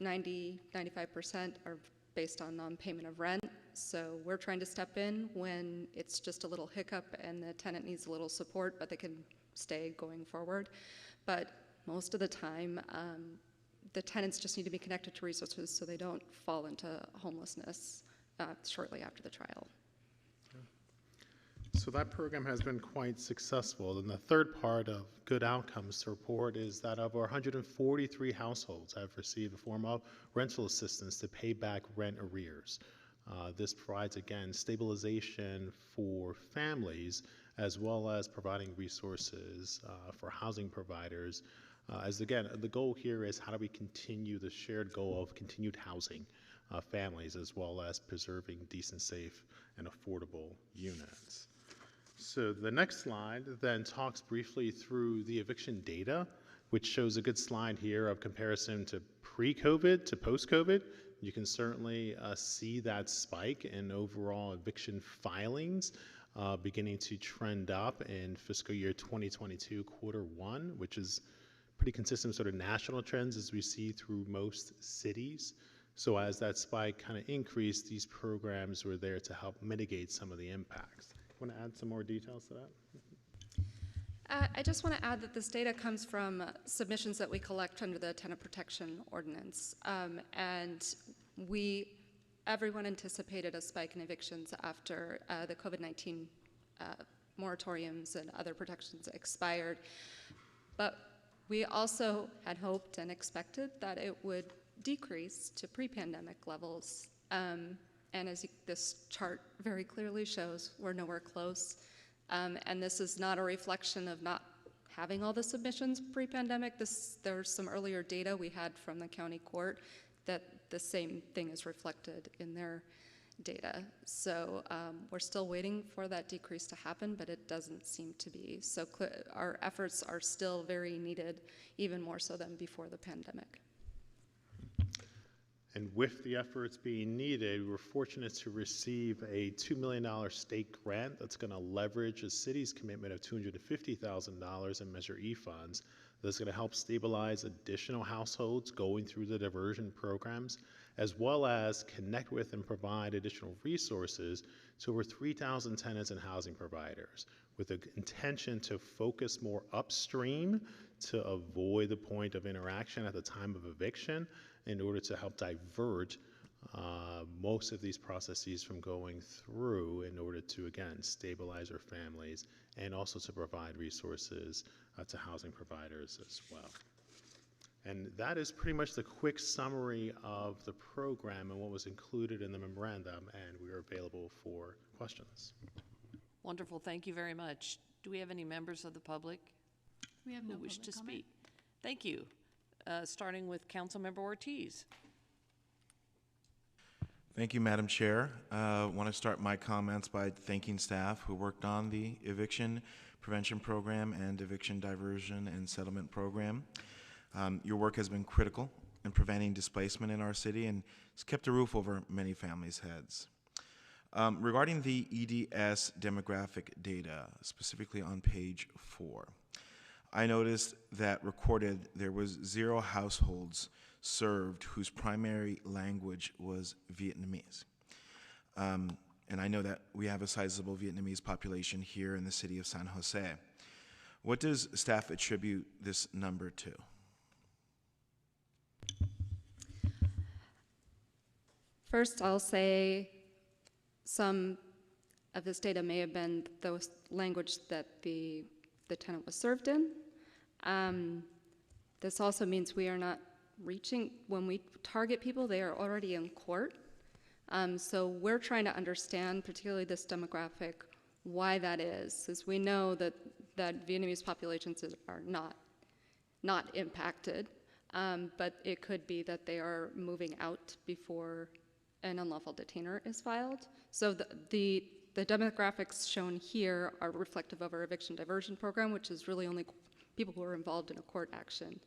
95% are based on non-payment of rent. So we're trying to step in when it's just a little hiccup and the tenant needs a little support, but they can stay going forward. But most of the time, the tenants just need to be connected to resources so they don't fall into homelessness shortly after the trial. So that program has been quite successful. And the third part of good outcomes to report is that over 143 households have received a form of rental assistance to pay back rent arrears. This provides, again, stabilization for families as well as providing resources for housing providers. As again, the goal here is how do we continue the shared goal of continued housing families as well as preserving decent, safe, and affordable units. So the next slide then talks briefly through the eviction data, which shows a good slide here of comparison to pre-COVID to post-COVID. You can certainly see that spike in overall eviction filings beginning to trend up in fiscal year 2022 Q1, which is pretty consistent with sort of national trends as we see through most cities. So as that spike kind of increased, these programs were there to help mitigate some of the impacts. Want to add some more details to that? I just want to add that this data comes from submissions that we collect under the Tenant Protection Ordinance. And everyone anticipated a spike in evictions after the COVID-19 moratoriums and other protections expired. But we also had hoped and expected that it would decrease to pre-pandemic levels. And as this chart very clearly shows, we're nowhere close. And this is not a reflection of not having all the submissions pre-pandemic. There's some earlier data we had from the county court that the same thing is reflected in their data. So we're still waiting for that decrease to happen, but it doesn't seem to be. So our efforts are still very needed, even more so than before the pandemic. And with the efforts being needed, we're fortunate to receive a $2 million state grant that's going to leverage the city's commitment of $250,000 in Measure E funds that's going to help stabilize additional households going through the diversion programs, as well as connect with and provide additional resources to over 3,000 tenants and housing providers, with the intention to focus more upstream to avoid the point of interaction at the time of eviction, in order to help divert most of these processes from going through in order to, again, stabilize our families and also to provide resources to housing providers as well. And that is pretty much the quick summary of the program and what was included in the memorandum, and we are available for questions. Wonderful, thank you very much. Do we have any members of the public We have no who wish public to comment. speak? Thank you. Starting with Councilmember Ortiz. Thank you, Madam Chair. I want to start my comments by thanking staff who worked on the eviction prevention program and eviction diversion and settlement program. Your work has been critical in preventing displacement in our city and has kept a roof over many families' heads. Regarding the EDS demographic data, specifically on page 4, I noticed that recorded there was 0 households served whose primary language was Vietnamese. And I know that we have a sizable Vietnamese population here in the city of San Jose. What does staff attribute this number to? First, I'll say some of this data may have been the language that the tenant was served in. This also means we are not reaching, when we target people, they are already in court. So we're trying to understand, particularly this demographic, Why that is we know that Vietnamese populations are not impacted, but it could be that they are moving out before an unlawful detainer is filed. So the demographics shown here are reflective of our eviction diversion program, which is really only people who are involved in a court action.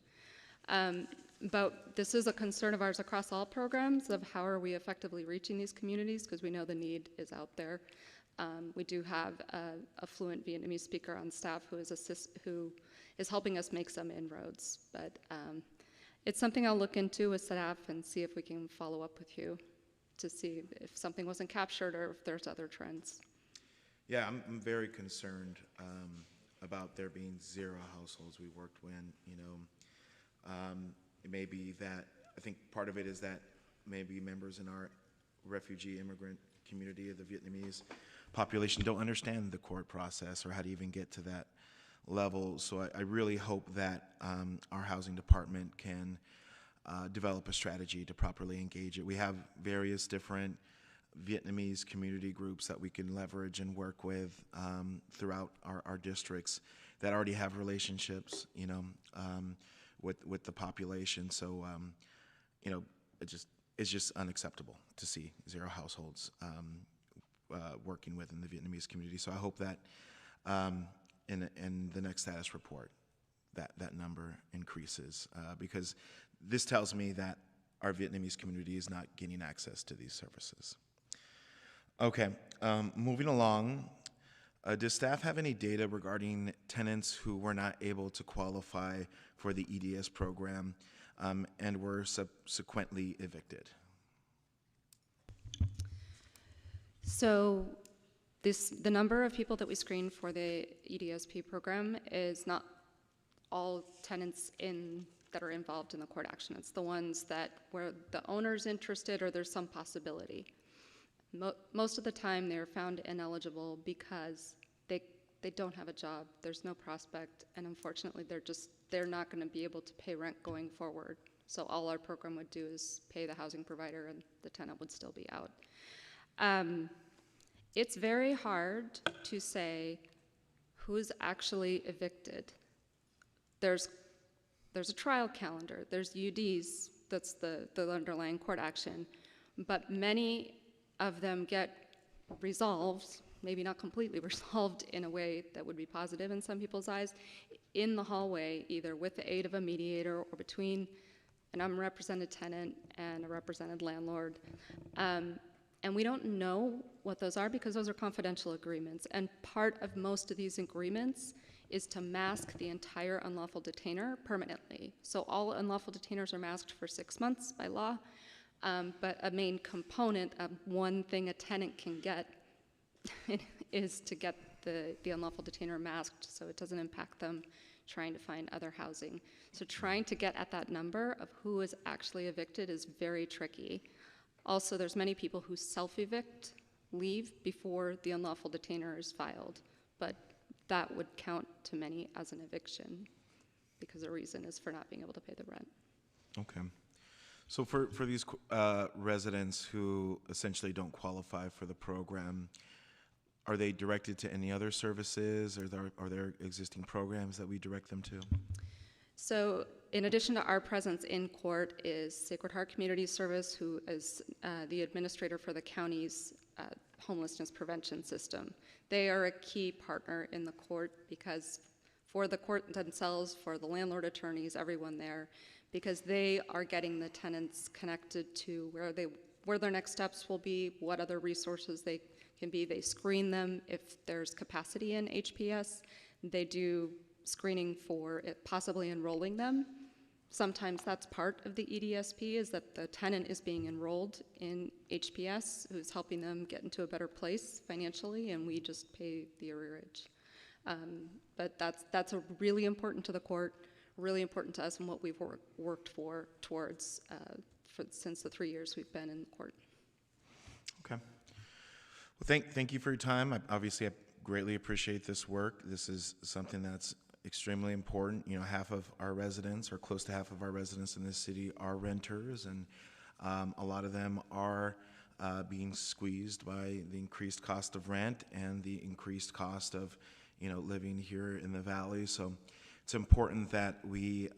But this is a concern of ours across all programs of how are we effectively reaching these communities, because we know the need is out there. We do have a fluent Vietnamese speaker on staff who is helping us make some inroads. But it's something I'll look into with staff and see if we can follow up with you to see if something wasn't captured or if there's other trends. Yeah, I'm very concerned about there being 0 households we worked with. It may be that, I think part of it is that maybe members in our refugee immigrant community of the Vietnamese population don't understand the court process or how to even get to that level. So I really hope that our housing department can develop a strategy to properly engage it. We have various different Vietnamese community groups that we can leverage and work with throughout our districts that already have relationships, with the population. So, it's just unacceptable to see 0 households working within the Vietnamese community. So I hope that in the next status report, that number increases because this tells me that our Vietnamese community is not getting access to these services. Okay, moving along. Does staff have any data regarding tenants who were not able to qualify for the EDS program and were subsequently evicted? So the number of people that we screen for the EDSP program is not all tenants that are involved in the court action. It's the ones where the owner's interested or there's some possibility. Most of the time they're found ineligible because they don't have a job, there's no prospect, and unfortunately they're not going to be able to pay rent going forward. So all our program would do is pay the housing provider and the tenant would still be out. It's very hard to say who's actually evicted. There's a trial calendar, there's UDs, that's the underlying court action, but many of them get resolved, maybe not completely resolved in a way that would be positive in some people's eyes, in the hallway, either with the aid of a mediator or between an unrepresented tenant and a represented landlord. And we don't know what those are because those are confidential agreements. And part of most of these agreements is to mask the entire unlawful detainer permanently. So all unlawful detainers are masked for 6 months by law. But a main component of one thing a tenant can get is to get the unlawful detainer masked so it doesn't impact them trying to find other housing. So trying to get at that number of who is actually evicted is very tricky. Also, there's many people who self-evict, leave before the unlawful detainer is filed, but that would count to many as an eviction because the reason is for not being able to pay the rent. Okay. So for these residents who essentially don't qualify for the program, are they directed to any other services, or are there existing programs that we direct them to? So in addition to our presence in court is Sacred Heart Community Service, who is the administrator for the county's homelessness prevention system. They are a key partner in the court because for the court themselves, for the landlord attorneys, everyone there, because they are getting the tenants connected to where their next steps will be, what other resources they can be. They screen them if there's capacity in HPS. They do screening for possibly enrolling them. Sometimes that's part of the EDSP, is that the tenant is being enrolled in HPS, who's helping them get into a better place financially, and we just pay the arrearage. But that's a really important to the court, really important to us, and what we've worked towards since the 3 years we've been in court. Okay. Well, thank you for your time. Obviously, I greatly appreciate this work. This is something that's extremely important. You know, half of our residents, or close to half of our residents in this city, are renters, and a lot of them are being squeezed by the increased cost of rent and the increased cost of, living here in the valley. So it's important that we,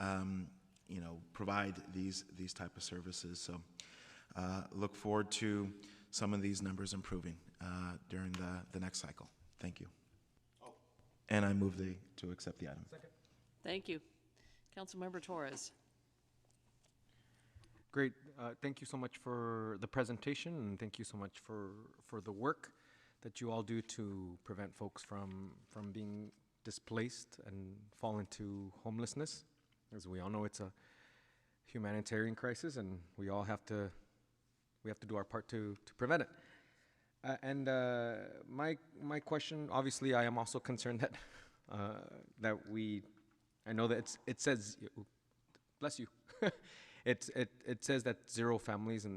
provide these type of services. So look forward to some of these numbers improving during the next cycle. Thank you. And I move to accept the item. Thank you. Councilmember Torres. Great. Thank you so much for the presentation, and thank you so much for the work that you all do to prevent folks from being displaced and fall into homelessness. As we all know, it's a humanitarian crisis, and we have to do our part to prevent it. My question, obviously, I am also concerned that I know that it says, bless you. It says that 0 families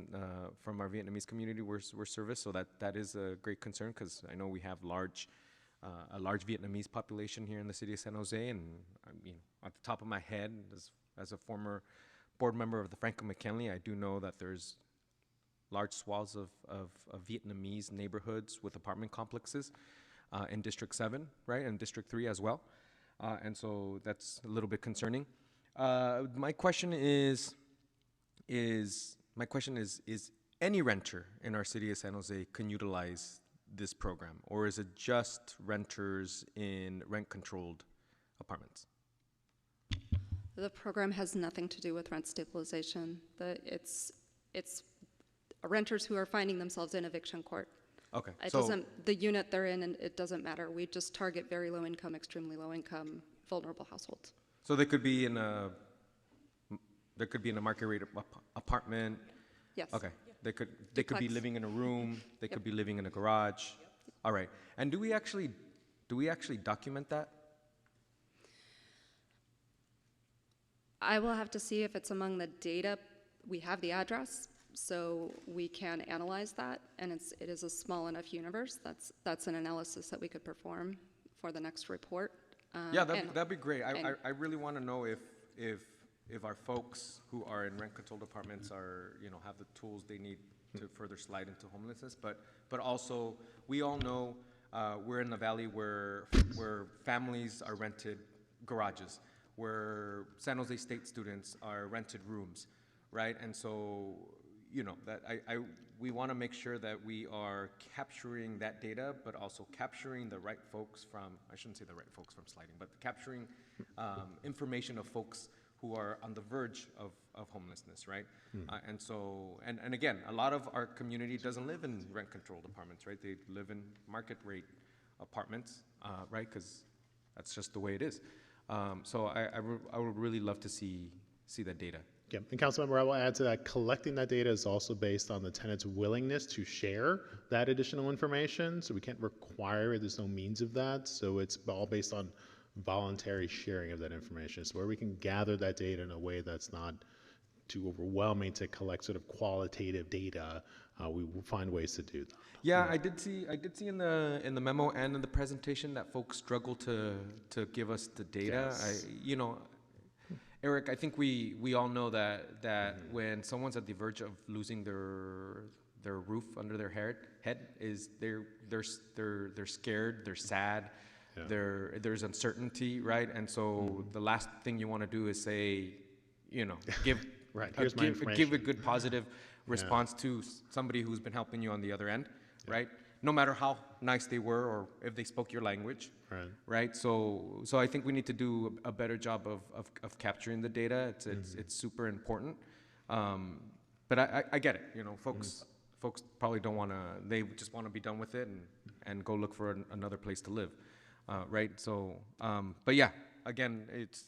from our Vietnamese community were serviced, so that is a great concern, because I know we have a large Vietnamese population here in the city of San Jose, and at the top of my head, as a former board member of the Franco-McKinley, I do know that there's large swaths of Vietnamese neighborhoods with apartment complexes in District 7, right, and District 3 as well, and so that's a little bit concerning. My question is any renter in our city of San Jose can utilize this program, or is it just renters in rent-controlled apartments? The program has nothing to do with rent stabilization. It's renters who are finding themselves in eviction court. Okay. The unit they're in, and it doesn't matter. We just target very low income, extremely low income, vulnerable households. So they could be in a market rate apartment. Yes. Okay. They could be living in a room. They could be living in a garage. All right. And do we actually document that? I will have to see if it's among the data. We have the address, so we can analyze that, and it is a small enough universe. That's an analysis that we could perform for the next report. Yeah, that'd be great. I really want to know if our folks who are in rent-controlled apartments have the tools they need to further slide into homelessness. But also, we all know we're in the valley where families are rented garages, where San Jose State students are rented rooms, right? And so, we want to make sure that we are capturing that data, but also capturing the right folks I shouldn't say the right folks from sliding, but capturing information of folks who are on the verge of homelessness, right? And again, a lot of our community doesn't live in rent-controlled apartments, right? They live in market rate apartments, right? Because that's just the way it is. So I would really love to see that data. Yeah, and Councilmember, I will add to that, collecting that data is also based on the tenant's willingness to share that additional information. So we can't require it, there's no means of that. So it's all based on voluntary sharing of that information. So where we can gather that data in a way that's not too overwhelming to collect sort of qualitative data, we will find ways to do that. Yeah, I did see in the memo and in the presentation that folks struggle to give us the data. Yes. Eric, I think we all know that when someone's at the verge of losing their roof under their head is they're scared, they're sad, there's uncertainty, right? And so the last thing you want to do is say, give right, here's my information. Give a good positive response to somebody who's been helping you on the other end, right? No matter how nice they were or if they spoke your language, right? So I think we need to do a better job of capturing the data. It's super important. But I get it. Folks probably don't want to. They just want to be done with it and go look for another place to live, right? So, but yeah. Again, it's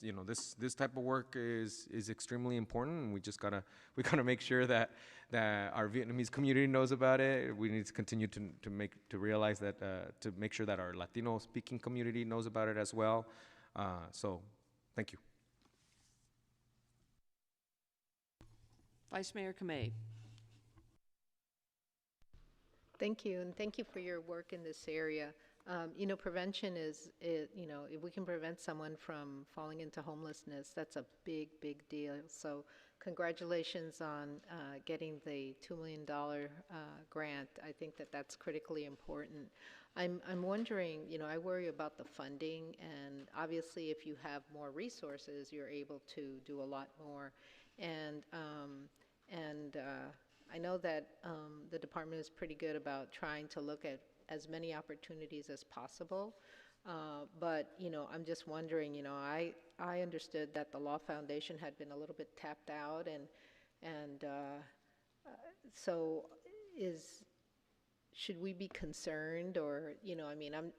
this type of work is extremely important, and we gotta make sure that our Vietnamese community knows about it. We need to continue to realize that to make sure that our Latino speaking community knows about it as well. So, thank you. Vice Mayor Kamei. Thank you, and thank you for your work in this area. Prevention if we can prevent someone from falling into homelessness, that's a big, big deal. So congratulations on getting the $2 million grant. I think that that's critically important. I'm wondering, I worry about the funding, and obviously if you have more resources, you're able to do a lot more. And I know that the department is pretty good about trying to look at as many opportunities as possible. But, I'm just wondering, I understood that the Law Foundation had been a little bit tapped out, and so should we be concerned, or,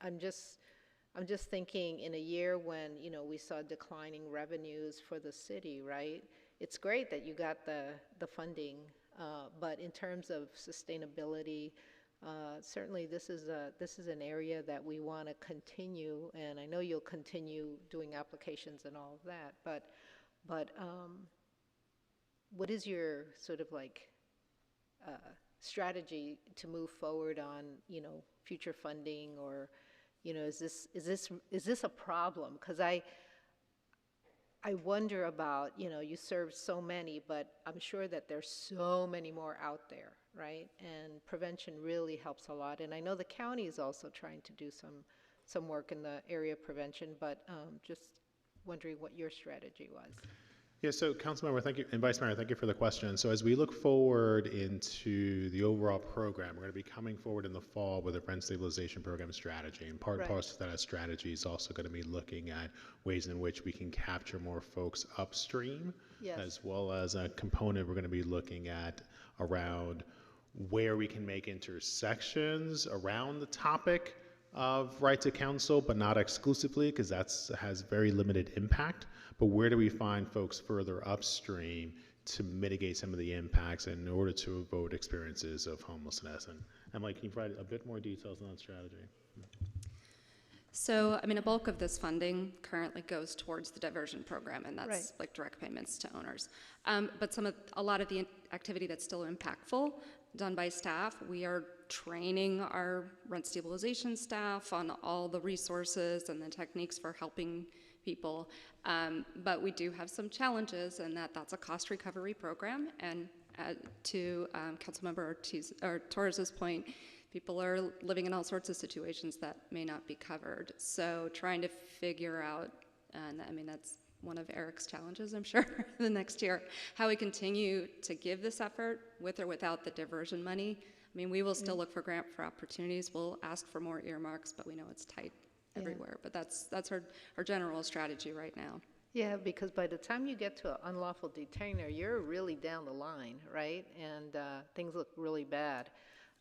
I'm just thinking in a year when, we saw declining revenues for the city, right? It's great that you got the funding, but in terms of sustainability, certainly this is an area that we want to continue, and I know you'll continue doing applications and all of that, but what is your sort of strategy to move forward on, future funding, or, is this a problem? Because I wonder about, you serve so many, but I'm sure that there's so many more out there, right? And prevention really helps a lot. And I know the county is also trying to do some work in the area of prevention, but just wondering what your strategy was. Yeah, so Councilmember, thank you, and Vice Mayor, thank you for the question. So as we look forward into the overall program, we're going to be coming forward in the fall with a rent stabilization program strategy, and part and parcel of that strategy is also going to be looking at ways in which we can capture more folks upstream, as well as a component we're going to be looking at around where we can make intersections around the topic of right to counsel, but not exclusively, because that has very limited impact. But where do we find folks further upstream to mitigate some of the impacts in order to avoid experiences of homelessness? And Emily, can you provide a bit more details on that strategy? So, a bulk of this funding currently goes towards the diversion program, and that's like direct payments to owners. But a lot of the activity that's still impactful, done by staff, we are training our rent stabilization staff on all the resources and the techniques for helping people. But we do have some challenges, and that's a cost recovery program. And to Councilmember Torres's point, people are living in all sorts of situations that may not be covered. So trying to figure out, and that's one of Eric's challenges, I'm sure, the next year, how we continue to give this effort with or without the diversion money. We will still look for grant for opportunities. We'll ask for more earmarks, but we know it's tight everywhere. But that's our general strategy right now. Yeah, because by the time you get to an unlawful detainer, you're really down the line, right? And things look really bad.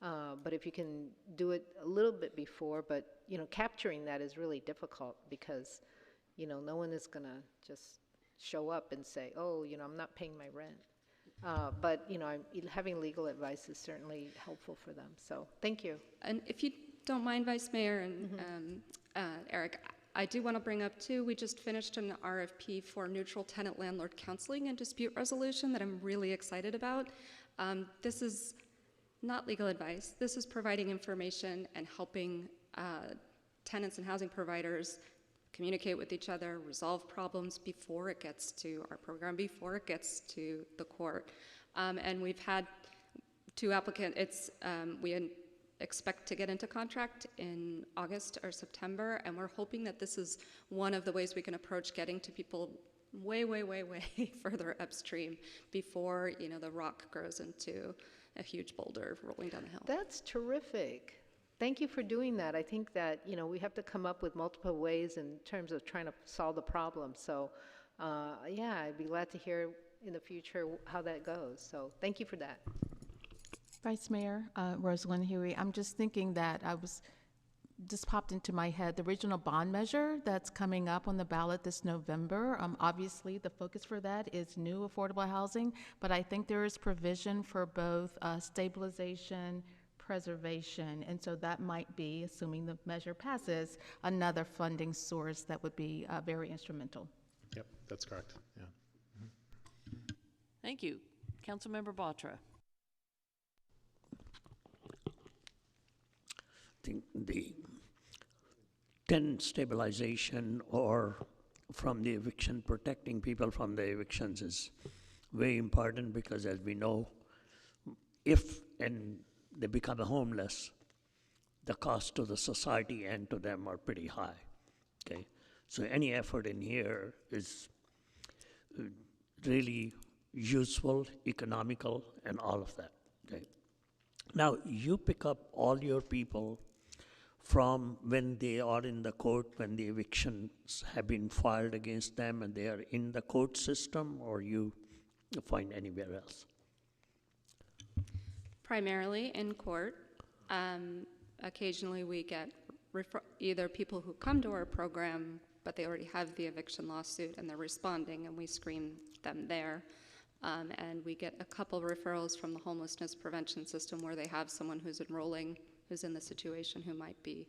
But if you can do it a little bit before, but capturing that is really difficult, because no one is gonna just show up and say, oh, I'm not paying my rent. But having legal advice is certainly helpful for them. So thank you. And if you don't mind, Vice Mayor and Eric, I do want to bring up too, we just finished an RFP for neutral tenant landlord counseling and dispute resolution that I'm really excited about. This is not legal advice. This is providing information and helping tenants and housing providers communicate with each other, resolve problems before it gets to our program, before it gets to the court. And we've had 2 applicants. We expect to get into contract in August or September, and we're hoping that this is one of the ways we can approach getting to people way, way, way, way further upstream before the rock grows into a huge boulder rolling down the hill. That's terrific. Thank you for doing that. I think that we have to come up with multiple ways in terms of trying to solve the problem. So yeah, I'd be glad to hear in the future how that goes. So thank you for that. Vice Mayor, Rosalind Huey, I'm just thinking that just popped into my head, the regional bond measure that's coming up on the ballot this November. Obviously, the focus for that is new affordable housing, but I think there is provision for both stabilization, preservation, and so that might be, assuming the measure passes, another funding source that would be very instrumental. Yep, that's correct. Yeah. Thank you. Councilmember Batra. I think the tenant stabilization or from the eviction, protecting people from the evictions is very important because, as we know, if and they become homeless, the cost to the society and to them are pretty high. Okay, so any effort in here is really useful, economical, and all of that. Okay. Now you pick up all your people from when they are in the court, when the evictions have been filed against them and they are in the court system, or you find anywhere else? Primarily in court. Occasionally we get either people who come to our program, but they already have the eviction lawsuit and they're responding, and we screen them there. And we get a couple referrals from the homelessness prevention system where they have someone who's enrolling, who's in the situation, who might be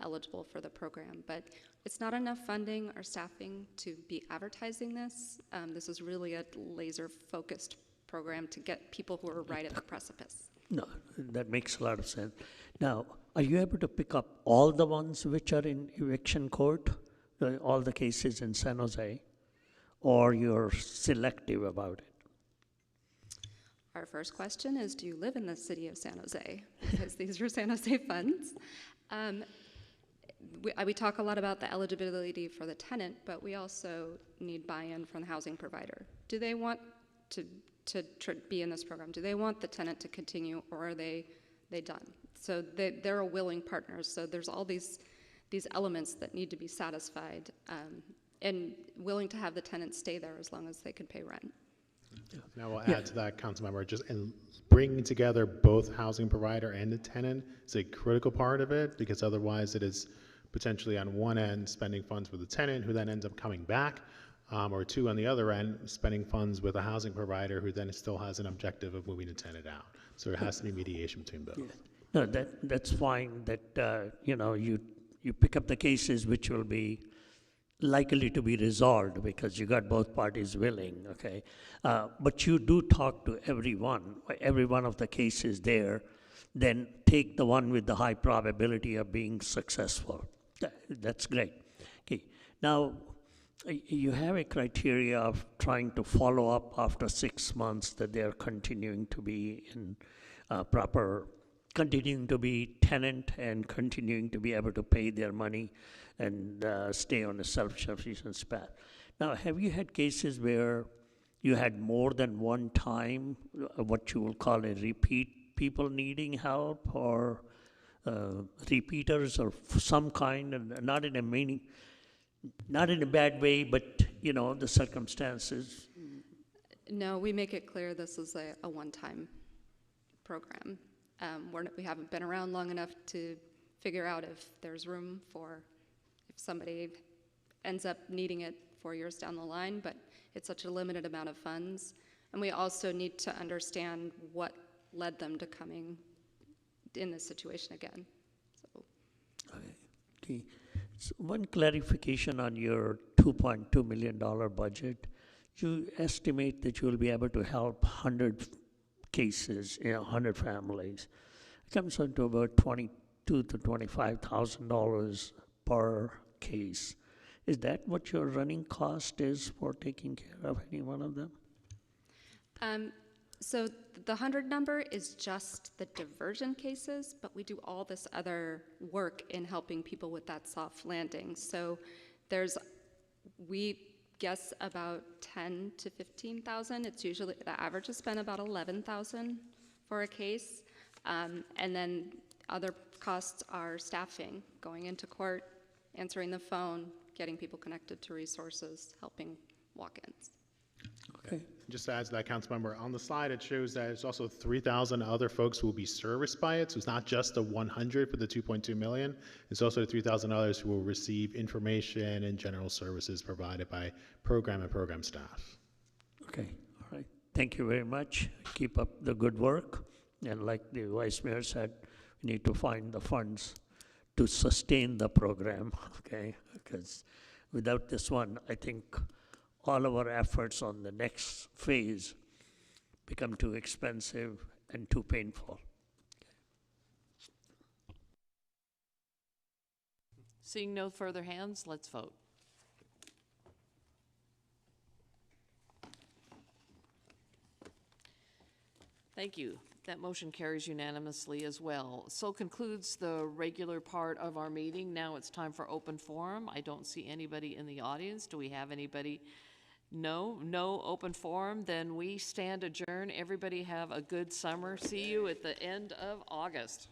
eligible for the program. But it's not enough funding or staffing to be advertising this. This is really a laser-focused program to get people who are right at the precipice. No, that makes a lot of sense. Now, are you able to pick up all the ones which are in eviction court, all the cases in San Jose, or you're selective about it? Our first question is, do you live in the city of San Jose? Because these are San Jose funds. We talk a lot about the eligibility for the tenant, but we also need buy-in from the housing provider. Do they want to be in this program? Do they want the tenant to continue, or are they done? So they're a willing partner. So there's all these elements that need to be satisfied, and willing to have the tenant stay there as long as they could pay rent. And I will add to that, Councilmember, just in bringing together both housing provider and the tenant is a critical part of it, because otherwise it is potentially on one end spending funds for the tenant who then ends up coming back, or two, on the other end, spending funds with a housing provider who then still has an objective of moving the tenant out. So there has to be mediation between both. Yeah. No, that's fine. That you pick up the cases which will be likely to be resolved because you got both parties willing. Okay, but you do talk to every one of the cases there. Then take the one with the high probability of being successful. That's great. Okay, now. You have a criteria of trying to follow up after 6 months that they are continuing to be in continuing to be tenant and continuing to be able to pay their money and stay on a self-sufficiency path. Now, have you had cases where you had more than one time what you will call a repeat people needing help, or repeaters of some kind, and not in a bad way, but the circumstances? No, we make it clear this is a one-time program. We haven't been around long enough to figure out if there's room for if somebody ends up needing it 4 years down the line, but it's such a limited amount of funds. And we also need to understand what led them to coming in this situation again. So. Okay. So one clarification on your $2.2 million budget. You estimate that you will be able to help 100 cases, 100 families. It comes out to about $22,000 to $25,000 per case. Is that what your running cost is for taking care of any one of them? So the 100 number is just the diversion cases, but we do all this other work in helping people with that soft landing. So we guess about 10 to 15,000. It's usually, the average has been about 11,000 for a case. And then other costs are staffing, going into court, answering the phone, getting people connected to resources, helping walk-ins. Okay. Just to add to that, Councilmember, on the slide it shows that it's also 3,000 other folks who will be serviced by it. So it's not just the 100 for the 2.2 million. It's also the 3,000 others who will receive information and general services provided by program and program staff. Okay. All right. Thank you very much. Keep up the good work. And like the Vice Mayor said, we need to find the funds to sustain the program. Okay. Because without this one, I think all of our efforts on the next phase become too expensive and too painful. Seeing no further hands, let's vote. Thank you. That motion carries unanimously as well. So concludes the regular part of our meeting. Now it's time for open forum. I don't see anybody in the audience. Do we have anybody? No open forum. Then we stand adjourned. Everybody have a good summer. See you at the end of August.